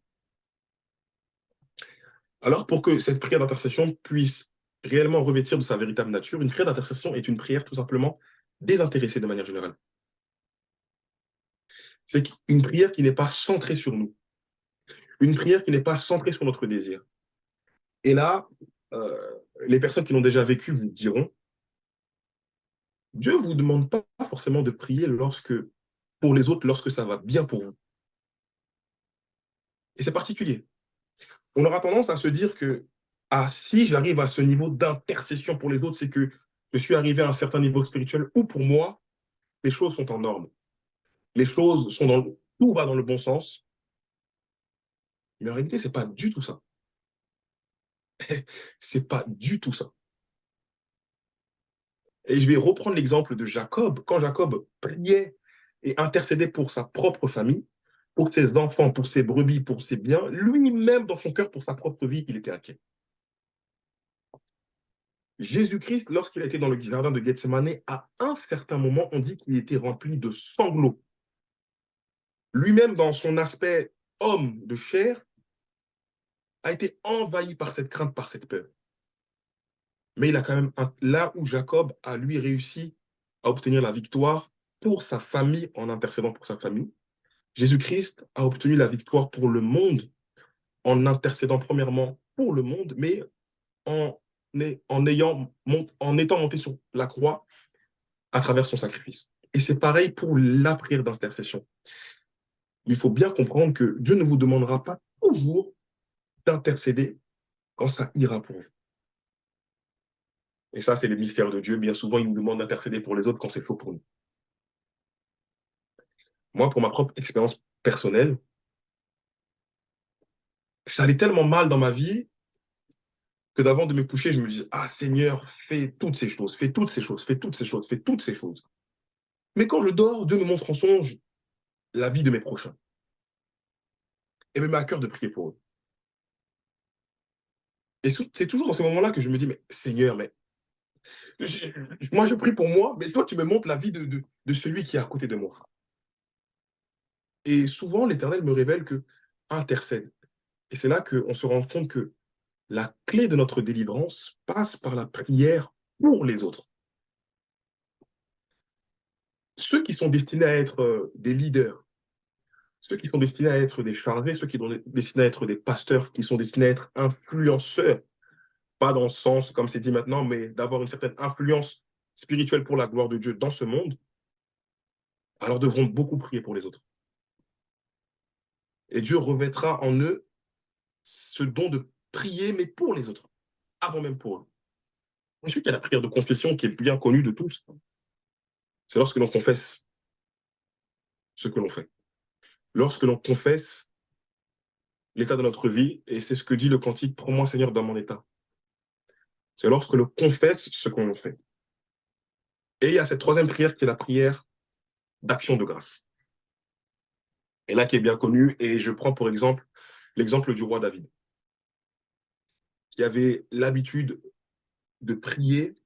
Alors, pour que cette prière d'intercession puisse réellement revêtir de sa véritable nature, une prière d'intercession est une prière tout simplement désintéressée de manière générale. C'est une prière qui n'est pas centrée sur nous, une prière qui n'est pas centrée sur notre désir. Et là, les personnes qui l'ont déjà vécu vous diront, Dieu ne vous demande pas forcément de prier pour les autres lorsque ça va bien pour vous. Et c'est particulier. On aura tendance à se dire que si j'arrive à ce niveau d'intercession pour les autres, c'est que je suis arrivé à un certain niveau spirituel où pour moi, les choses sont en ordre. Les choses sont tout va dans le bon sens. Mais en réalité, ce n'est pas du tout ça. C'est pas du tout ça. Et je vais reprendre l'exemple de Jacob. Quand Jacob priait et intercédait pour sa propre famille, pour ses enfants, pour ses brebis, pour ses biens, lui-même, dans son cœur, pour sa propre vie, il était inquiet. Jésus-Christ, lorsqu'il a été dans le jardin de Gethsemane, à un certain moment, on dit qu'il était rempli de sanglots. Lui-même, dans son aspect homme de chair, a été envahi par cette crainte, par cette peur. Mais il a quand même, là où Jacob a lui réussi à obtenir la victoire pour sa famille en intercédant pour sa famille, Jésus-Christ a obtenu la victoire pour le monde en intercédant premièrement pour le monde, mais en étant monté sur la croix à travers son sacrifice. Et c'est pareil pour la prière d'intercession. Il faut bien comprendre que Dieu ne vous demandera pas toujours d'intercéder quand ça ira pour vous. Et ça, c'est le mystère de Dieu. Bien souvent, il nous demande d'intercéder pour les autres quand c'est faux pour nous. Moi, pour ma propre expérience personnelle, ça allait tellement mal dans ma vie que d'avant de me coucher, je me disais, ah Seigneur, fais toutes ces choses, fais toutes ces choses, fais toutes ces choses, fais toutes ces choses. Mais quand je dors, Dieu me montre en songe la vie de mes prochains. et me met à cœur de prier pour eux. Et c'est toujours dans ces moments-là que je me dis, mais Seigneur, mais moi je prie pour moi, mais toi tu me montres la vie de celui qui est à côté de moi. Et souvent, l'Éternel me révèle que intercède. Et c'est là qu'on se rend compte que la clé de notre délivrance passe par la prière pour les autres. Ceux qui sont destinés à être des leaders, ceux qui sont destinés à être des chargés, ceux qui sont destinés à être des pasteurs, qui sont destinés à être influenceurs, pas dans le sens, comme c'est dit maintenant, mais d'avoir une certaine influence spirituelle pour la gloire de Dieu dans ce monde, alors devront beaucoup prier pour les autres. Et Dieu revêtra en eux ce don de prier, mais pour les autres, avant même pour eux. Ensuite, il y a la prière de confession qui est bien connue de tous. C'est lorsque l'on confesse ce que l'on fait. Lorsque l'on confesse l'état de notre vie, et c'est ce que dit le cantique, prends-moi Seigneur dans mon état. C'est lorsque l'on confesse ce qu'on fait. Et il y a cette troisième prière qui est la prière d'action de grâce. Et là qui est bien connue, et je prends pour exemple l'exemple du roi David, qui avait l'habitude de prier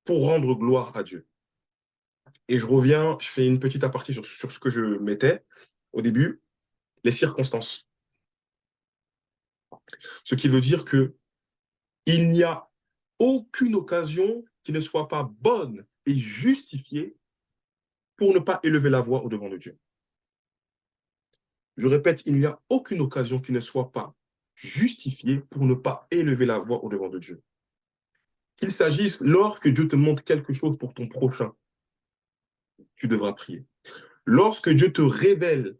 pour rendre gloire à Dieu. Et je reviens, je fais une petite aparté sur ce que je mettais au début, les circonstances. Ce qui veut dire que il n'y a aucune occasion qui ne soit pas bonne et justifiée pour ne pas élever la voix au-devant de Dieu. Je répète, il n'y a aucune occasion qui ne soit pas justifiée pour ne pas élever la voix au-devant de Dieu. Qu'il s'agisse lorsque Dieu te montre quelque chose pour ton prochain, tu devras prier. Lorsque Dieu te révèle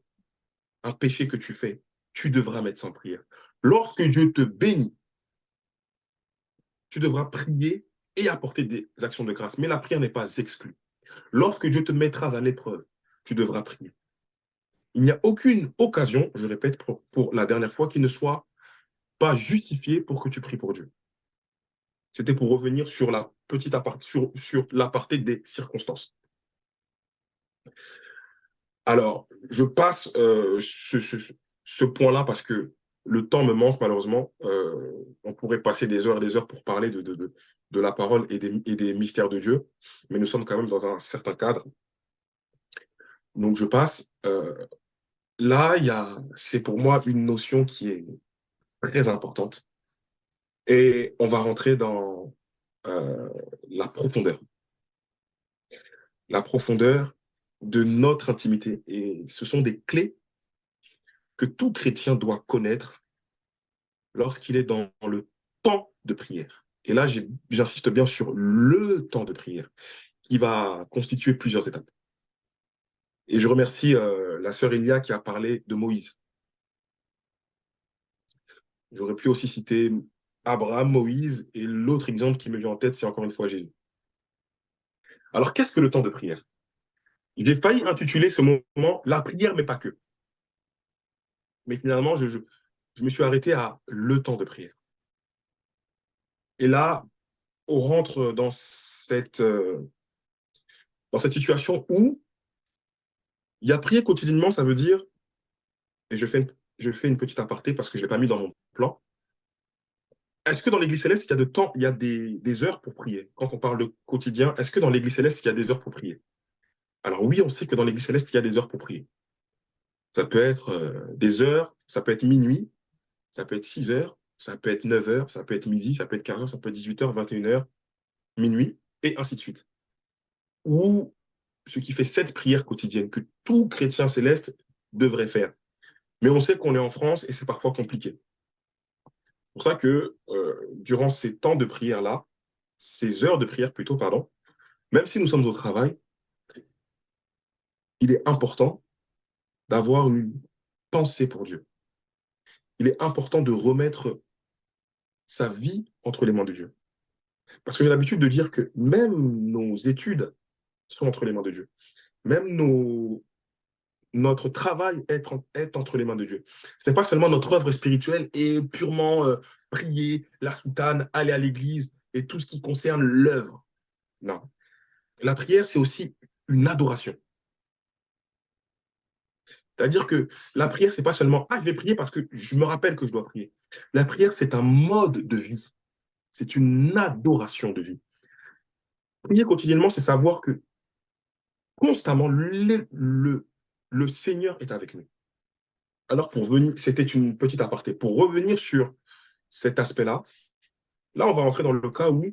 un péché que tu fais, tu devras mettre ça en prière. Lorsque Dieu te bénit, tu devras prier et apporter des actions de grâce. Mais la prière n'est pas exclue. Lorsque Dieu te mettra à l'épreuve, tu devras prier. Il n'y a aucune occasion, je répète pour la dernière fois, qui ne soit pas justifiée pour que tu pries pour Dieu. C'était pour revenir sur la petite aparté, sur l'aparté des circonstances. Alors, je passe ce point-là parce que le temps me manque malheureusement. On pourrait passer des heures et des heures pour parler de la parole et des mystères de Dieu, mais nous sommes quand même dans un certain cadre. Donc, je passe. Là, c'est pour moi une notion qui est très importante. Et on va rentrer dans la profondeur. La profondeur de notre intimité. Et ce sont des clés que tout chrétien doit connaître lorsqu'il est dans le temps de prière. Et là, j'insiste bien sur le temps de prière, qui va constituer plusieurs étapes. Et je remercie la sœur Elia qui a parlé de Moïse. J'aurais pu aussi citer Abraham, Moïse, et l'autre exemple qui me vient en tête, c'est encore une fois Jésus. Alors, qu'est-ce que le temps de prière? J'ai failli intituler ce moment « La prière, mais pas que ». Mais finalement, je me suis arrêté à le temps de prière. Et là, on rentre dans cette situation où il y a prier quotidiennement, ça veut dire, et je fais une petite aparté parce que je ne l'ai pas mis dans mon plan, est-ce que dans l'Église céleste, il y a des heures pour prier? Quand on parle de quotidien, est-ce que dans l'Église céleste, il y a des heures pour prier? Alors oui, on sait que dans l'Église céleste, il y a des heures pour prier. Ça peut être des heures, ça peut être minuit, ça peut être 6 heures, ça peut être 9 heures, ça peut être midi, ça peut être 15 heures, ça peut être 18 heures, 21 heures, minuit, et ainsi de suite. Ou ce qui fait cette prière quotidienne que tout chrétien céleste devrait faire. Mais on sait qu'on est en France et c'est parfois compliqué. C'est pour ça que durant ces temps de prière-là, ces heures de prière plutôt, pardon, même si nous sommes au travail, il est important d'avoir une pensée pour Dieu. Il est important de remettre sa vie entre les mains de Dieu. Parce que j'ai l'habitude de dire que même nos études sont entre les mains de Dieu. Même notre travail est entre les mains de Dieu. Ce n'est pas seulement notre œuvre spirituelle et purement prier, la soutane, aller à l'église et tout ce qui concerne l'œuvre. Non. La prière, c'est aussi une adoration. C'est-à-dire que la prière, c'est pas seulement « Ah, je vais prier parce que je me rappelle que je dois prier ». La prière, c'est un mode de vie. C'est une adoration de vie. Prier quotidiennement, c'est savoir que constamment, le Seigneur est avec nous. Alors, pour venir, c'était une petite aparté. Pour revenir sur cet aspect-là, là, on va rentrer dans le cas où,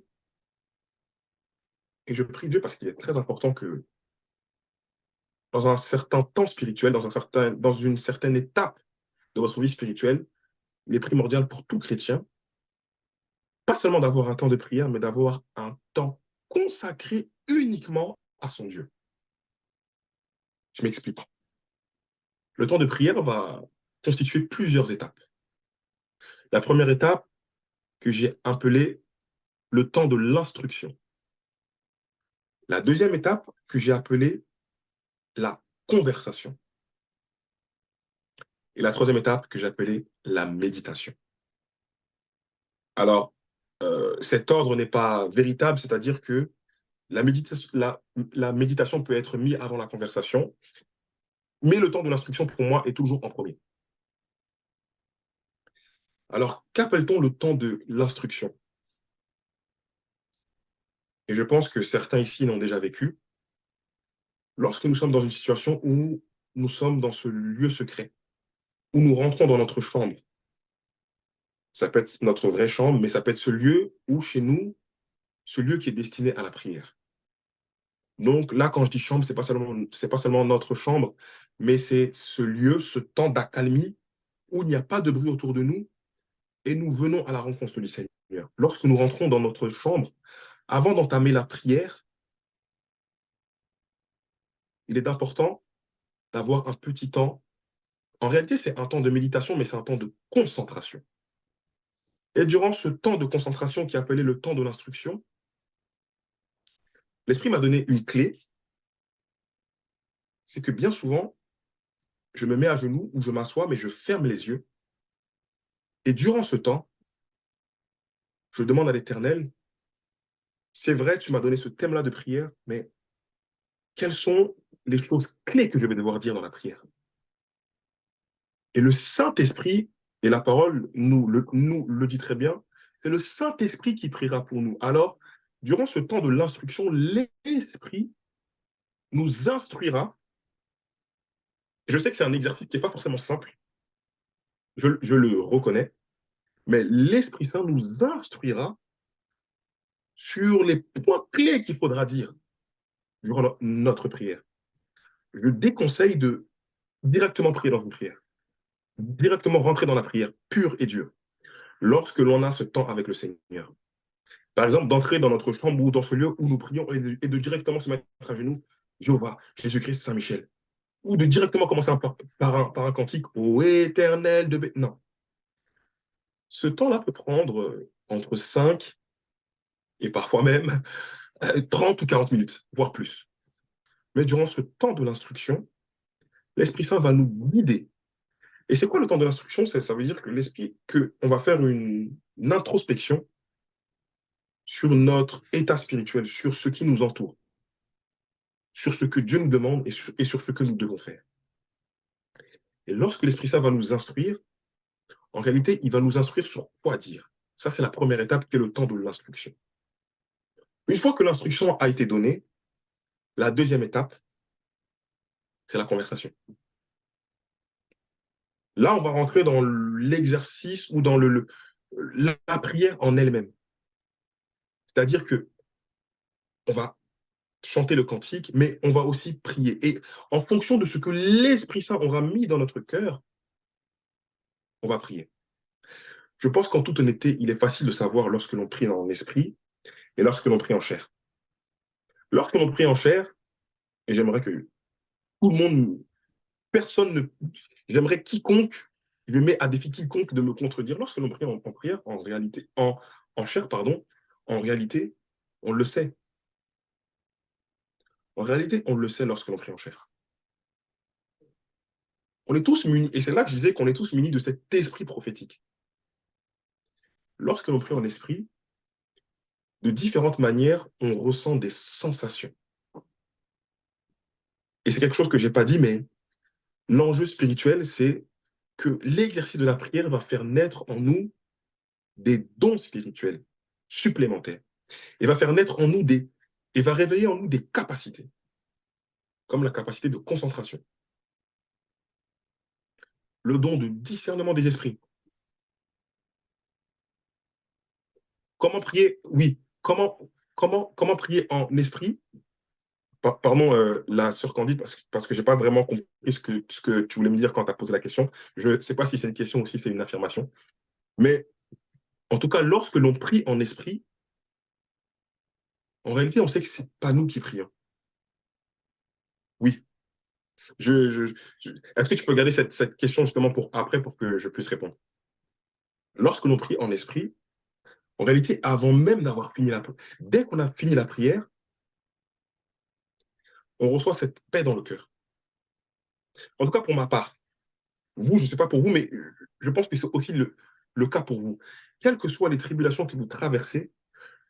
et je prie Dieu parce qu'il est très important que dans un certain temps spirituel, dans une certaine étape de votre vie spirituelle, il est primordial pour tout chrétien, pas seulement d'avoir un temps de prière, mais d'avoir un temps consacré uniquement à son Dieu. Je m'explique. Le temps de prière va constituer plusieurs étapes. La première étape que j'ai appelée le temps de l'instruction. La deuxième étape que j'ai appelée la conversation. Et la troisième étape que j'ai appelée la méditation. Alors, cet ordre n'est pas véritable, c'est-à-dire que la méditation peut être mise avant la conversation, mais le temps de l'instruction, pour moi, est toujours en premier. Alors, qu'appelle-t-on le temps de l'instruction? Et je pense que certains ici l'ont déjà vécu. Lorsque nous sommes dans une situation où nous sommes dans ce lieu secret, où nous rentrons dans notre chambre, ça peut être notre vraie chambre, mais ça peut être ce lieu où, chez nous, ce lieu qui est destiné à la prière. Donc là, quand je dis chambre, c'est pas seulement notre chambre, mais c'est ce lieu, ce temps d'accalmie où il n'y a pas de bruit autour de nous et nous venons à la rencontre du Seigneur. Lorsque nous rentrons dans notre chambre, avant d'entamer la prière, il est important d'avoir un petit temps. En réalité, c'est un temps de méditation, mais c'est un temps de concentration. Et durant ce temps de concentration qui est appelé le temps de l'instruction, l'Esprit m'a donné une clé, c'est que bien souvent, je me mets à genoux ou je m'assois, mais je ferme les yeux. Et durant ce temps, je demande à l'Éternel, c'est vrai, tu m'as donné ce thème-là de prière, mais quelles sont les choses clés que je vais devoir dire dans la prière? Et le Saint-Esprit, et la parole nous le dit très bien, c'est le Saint-Esprit qui priera pour nous. Alors, durant ce temps de l'instruction, l'Esprit nous instruira. Et je sais que c'est un exercice qui n'est pas forcément simple, je le reconnais, mais l'Esprit Saint nous instruira sur les points clés qu'il faudra dire durant notre prière. Je déconseille de directement prier dans une prière, directement rentrer dans la prière pure et dure, lorsque l'on a ce temps avec le Seigneur. Par exemple, d'entrer dans notre chambre ou dans ce lieu où nous prions et de directement se mettre à genoux, Jéhovah, Jésus-Christ, Saint-Michel. Ou de directement commencer par un cantique, ô éternel de... Non. Ce temps-là peut prendre entre 5 et parfois même 30 ou 40 minutes, voire plus. Mais durant ce temps de l'instruction, l'Esprit Saint va nous guider. Et c'est quoi le temps de l'instruction? Ça veut dire qu'on va faire une introspection sur notre état spirituel, sur ce qui nous entoure, sur ce que Dieu nous demande et sur ce que nous devons faire. Et lorsque l'Esprit Saint va nous instruire, en réalité, il va nous instruire sur quoi dire. Ça, c'est la première étape qui est le temps de l'instruction. Une fois que l'instruction a été donnée, la deuxième étape, c'est la conversation. Là, on va rentrer dans l'exercice ou dans la prière en elle-même. C'est-à-dire que on va chanter le cantique, mais on va aussi prier. Et en fonction de ce que l'Esprit Saint aura mis dans notre cœur, on va prier. Je pense qu'en toute honnêteté, il est facile de savoir lorsque l'on prie en esprit et lorsque l'on prie en chair. Lorsque l'on prie en chair, et j'aimerais que tout le monde, personne ne... J'aimerais quiconque, je mets à défi quiconque de me contredire. Lorsque l'on prie en prière, en réalité, en chair, pardon, en réalité, on le sait. En réalité, on le sait lorsque l'on prie en chair. On est tous munis, et c'est là que je disais qu'on est tous munis de cet esprit prophétique. Lorsque l'on prie en esprit, de différentes manières, on ressent des sensations. Et c'est quelque chose que je n'ai pas dit, mais L'enjeu spirituel, c'est que l'exercice de la prière va faire naître en nous des dons spirituels supplémentaires. Et va faire naître en nous et va réveiller en nous des capacités, comme la capacité de concentration, le don de discernement des esprits. Comment prier? Oui. Comment prier en esprit? Pardon, la sœur Candide, parce que je n'ai pas vraiment compris ce que tu voulais me dire quand tu as posé la question. Je ne sais pas si c'est une question ou si c'est une affirmation. Mais en tout cas, lorsque l'on prie en esprit, en réalité, on sait que ce n'est pas nous qui prions. Oui. Est-ce que tu peux garder cette question justement pour après, pour que je puisse répondre? Lorsque l'on prie en esprit, en réalité, avant même d'avoir fini la prière, dès qu'on a fini la prière, on reçoit cette paix dans le cœur. En tout cas, pour ma part, vous, je ne sais pas pour vous, mais je pense que c'est aussi le cas pour vous. Quelles que soient les tribulations que vous traversez,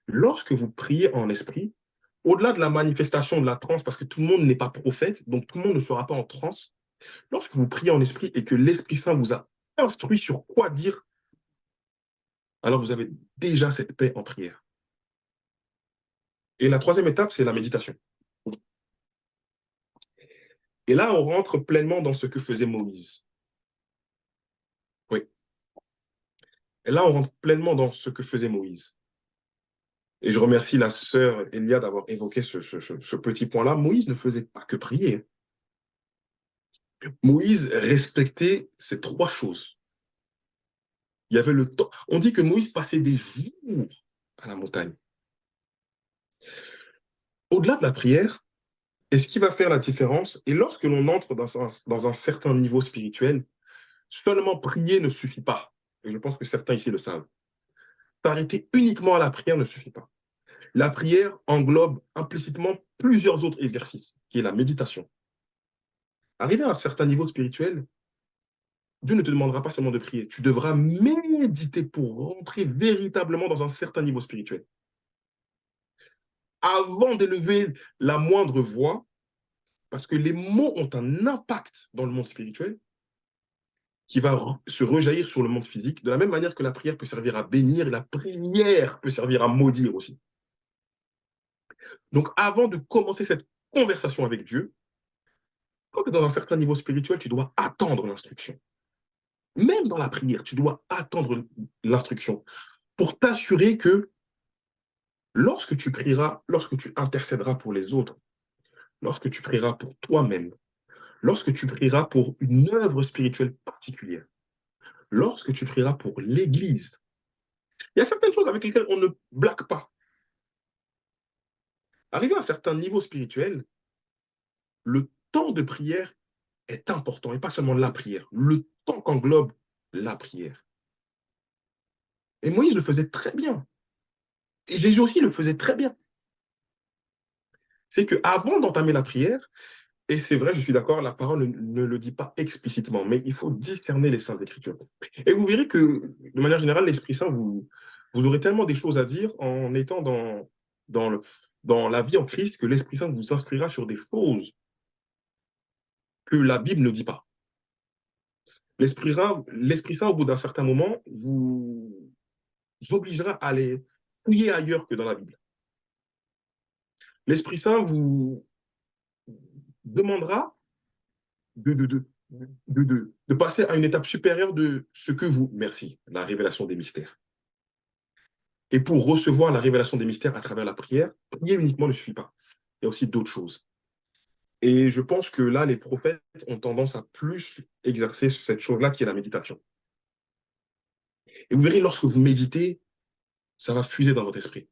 lorsque vous priez en esprit, au-delà de la manifestation de la transe, parce que tout le monde n'est pas prophète, donc tout le monde ne sera pas en transe, lorsque vous priez en esprit et que l'Esprit Saint vous a instruit sur quoi dire, alors vous avez déjà cette paix en prière. Et la troisième étape, c'est la méditation. Et là, on rentre pleinement dans ce que faisait Moïse. Oui. Et là, on rentre pleinement dans ce que faisait Moïse. Et je remercie la sœur Elia d'avoir évoqué ce petit point-là. Moïse ne faisait pas que prier. Moïse respectait ces trois choses. Il y avait le temps. On dit que Moïse passait des jours à la montagne. Au-delà de la prière, et ce qui va faire la différence, et lorsque l'on entre dans un certain niveau spirituel, seulement prier ne suffit pas. Et je pense que certains ici le savent. S'arrêter uniquement à la prière ne suffit pas. La prière englobe implicitement plusieurs autres exercices, qui est la méditation. Arrivé à un certain niveau spirituel, Dieu ne te demandera pas seulement de prier, tu devras méditer pour rentrer véritablement dans un certain niveau spirituel. Avant d'élever la moindre voix, parce que les mots ont un impact dans le monde spirituel qui va se rejaillir sur le monde physique, de la même manière que la prière peut servir à bénir, la prière peut servir à maudire aussi. Donc avant de commencer cette conversation avec Dieu, quand tu es dans un certain niveau spirituel, tu dois attendre l'instruction. Même dans la prière, tu dois attendre l'instruction pour t'assurer que lorsque tu prieras, lorsque tu intercéderas pour les autres, lorsque tu prieras pour toi-même, lorsque tu prieras pour une œuvre spirituelle particulière, lorsque tu prieras pour l'Église, il y a certaines choses avec lesquelles on ne blague pas. Arrivé à un certain niveau spirituel, le temps de prière est important, et pas seulement la prière, le temps qu'englobe la prière. Et Moïse le faisait très bien. Et Jésus aussi le faisait très bien. C'est qu'avant d'entamer la prière, et c'est vrai, je suis d'accord, la parole ne le dit pas explicitement, mais il faut discerner les Saintes Écritures. Et vous verrez que, de manière générale, l'Esprit Saint, vous aurez tellement des choses à dire en étant dans la vie en Christ que l'Esprit Saint vous instruira sur des choses que la Bible ne dit pas. L'Esprit Saint, au bout d'un certain moment, vous obligera à aller fouiller ailleurs que dans la Bible. L'Esprit Saint vous demandera de passer à une étape supérieure de ce que vous... Merci, la révélation des mystères. Et pour recevoir la révélation des mystères à travers la prière, prier uniquement ne suffit pas. Il y a aussi d'autres choses. Et je pense que là, les prophètes ont tendance à plus exercer cette chose-là qui est la méditation. Et vous verrez, lorsque vous méditez, ça va fuser dans votre esprit.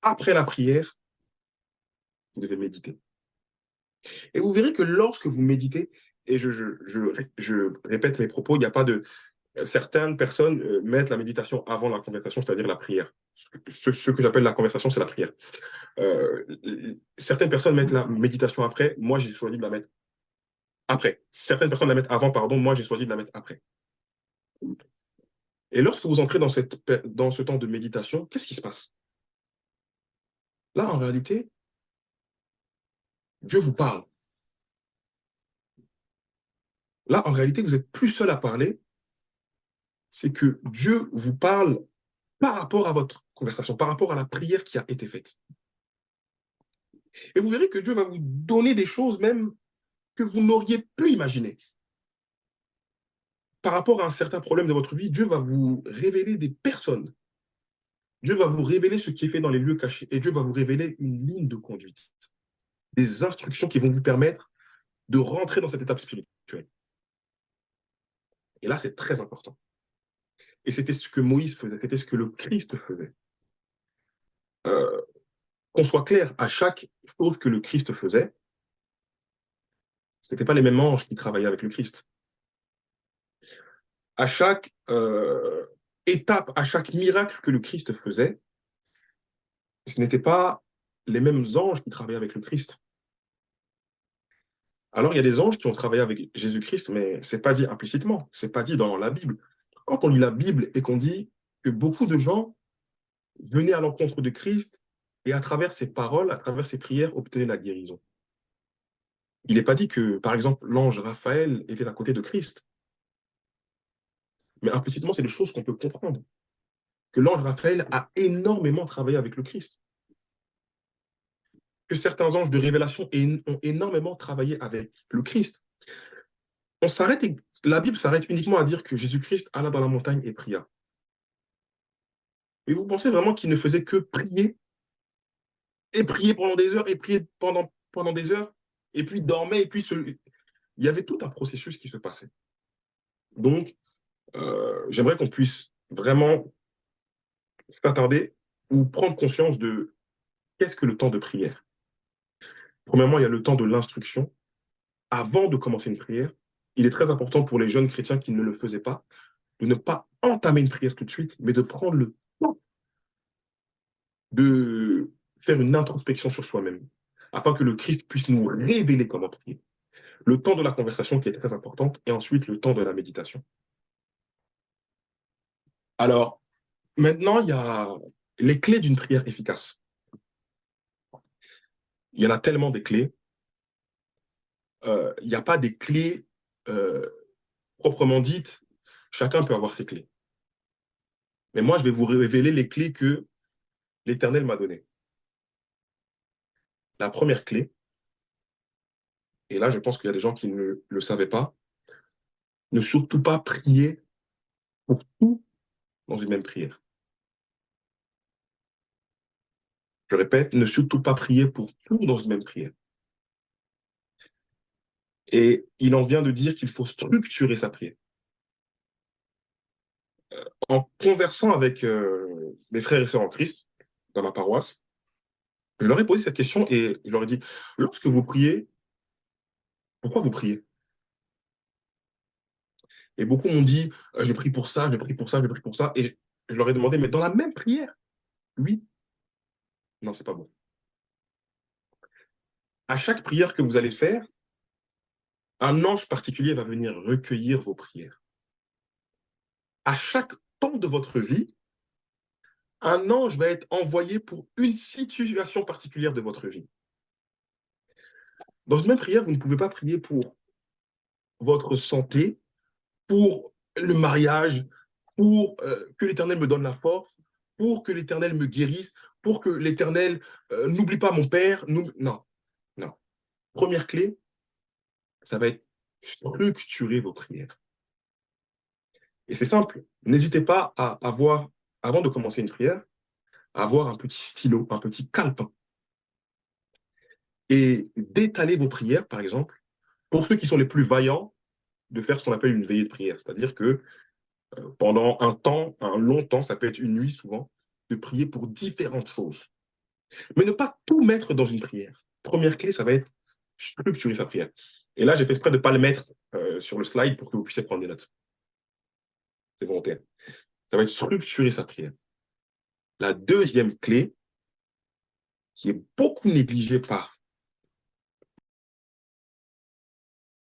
Après la prière, vous devez méditer. Et vous verrez que lorsque vous méditez, et je répète mes propos, il n'y a pas de... Certaines personnes mettent la méditation avant la conversation, c'est-à-dire la prière. Ce que j'appelle la conversation, c'est la prière. Certaines personnes mettent la méditation après, moi j'ai choisi de la mettre après. Certaines personnes la mettent avant, pardon, moi j'ai choisi de la mettre après. Et lorsque vous entrez dans ce temps de méditation, qu'est-ce qui se passe? Là, en réalité, Dieu vous parle. Là, en réalité, vous n'êtes plus seul à parler, c'est que Dieu vous parle par rapport à votre conversation, par rapport à la prière qui a été faite. Et vous verrez que Dieu va vous donner des choses même que vous n'auriez pu imaginer. Par rapport à un certain problème de votre vie, Dieu va vous révéler des personnes. Dieu va vous révéler ce qui est fait dans les lieux cachés. Et Dieu va vous révéler une ligne de conduite, des instructions qui vont vous permettre de rentrer dans cette étape spirituelle. Et là, c'est très important. Et c'était ce que Moïse faisait, c'était ce que le Christ faisait. Qu'on soit clair, à chaque chose que le Christ faisait, ce n'étaient pas les mêmes anges qui travaillaient avec le Christ. À chaque étape, à chaque miracle que le Christ faisait, ce n'étaient pas les mêmes anges qui travaillaient avec le Christ. Alors, il y a des anges qui ont travaillé avec Jésus-Christ, mais ce n'est pas dit implicitement, ce n'est pas dit dans la Bible. Quand on lit la Bible et qu'on dit que beaucoup de gens venaient à l'encontre de Christ et à travers ses paroles, à travers ses prières, obtenaient la guérison. Il n'est pas dit que, par exemple, l'ange Raphaël était à côté de Christ. Mais implicitement, c'est des choses qu'on peut comprendre. Que l'ange Raphaël a énormément travaillé avec le Christ. Que certains anges de révélation ont énormément travaillé avec le Christ. La Bible s'arrête uniquement à dire que Jésus-Christ alla dans la montagne et pria. Mais vous pensez vraiment qu'il ne faisait que prier et prier pendant des heures et prier pendant des heures et puis dormait et puis il y avait tout un processus qui se passait. Donc, j'aimerais qu'on puisse vraiment s'attarder ou prendre conscience de qu'est-ce que le temps de prière. Premièrement, il y a le temps de l'instruction. Avant de commencer une prière, il est très important pour les jeunes chrétiens qui ne le faisaient pas, de ne pas entamer une prière tout de suite, mais de prendre le temps de faire une introspection sur soi-même, afin que le Christ puisse nous révéler comment prier. Le temps de la conversation qui est très importante, et ensuite le temps de la méditation. Alors, maintenant, il y a les clés d'une prière efficace. Il y en a tellement des clés. Il n'y a pas des clés proprement dites. Chacun peut avoir ses clés. Mais moi, je vais vous révéler les clés que l'Éternel m'a données. La première clé, et là, je pense qu'il y a des gens qui ne le savaient pas, ne surtout pas prier pour tout dans une même prière. Je répète, ne surtout pas prier pour tout dans une même prière. Et il en vient de dire qu'il faut structurer sa prière. En conversant avec mes frères et sœurs en Christ, dans ma paroisse, je leur ai posé cette question et je leur ai dit, lorsque vous priez, pourquoi vous priez? Et beaucoup m'ont dit, je prie pour ça, je prie pour ça, je prie pour ça. Et je leur ai demandé, mais dans la même prière? Oui. Non, c'est pas bon. À chaque prière que vous allez faire, un ange particulier va venir recueillir vos prières. À chaque temps de votre vie, un ange va être envoyé pour une situation particulière de votre vie. Dans une même prière, vous ne pouvez pas prier pour votre santé, pour le mariage, pour que l'Éternel me donne la force, pour que l'Éternel me guérisse, pour que l'Éternel n'oublie pas mon Père. Non, non. Première clé, ça va être structurer vos prières. Et c'est simple, n'hésitez pas à avoir, avant de commencer une prière, à avoir un petit stylo, un petit calepin. Et d'étaler vos prières, par exemple, pour ceux qui sont les plus vaillants, de faire ce qu'on appelle une veillée de prière. C'est-à-dire que pendant un long temps, ça peut être une nuit souvent, de prier pour différentes choses. Mais ne pas tout mettre dans une prière. Première clé, ça va être structurer sa prière. Et là, j'ai fait exprès de ne pas le mettre sur le slide pour que vous puissiez prendre des notes. C'est volontaire. Ça va être structurer sa prière. La deuxième clé, qui est beaucoup négligée par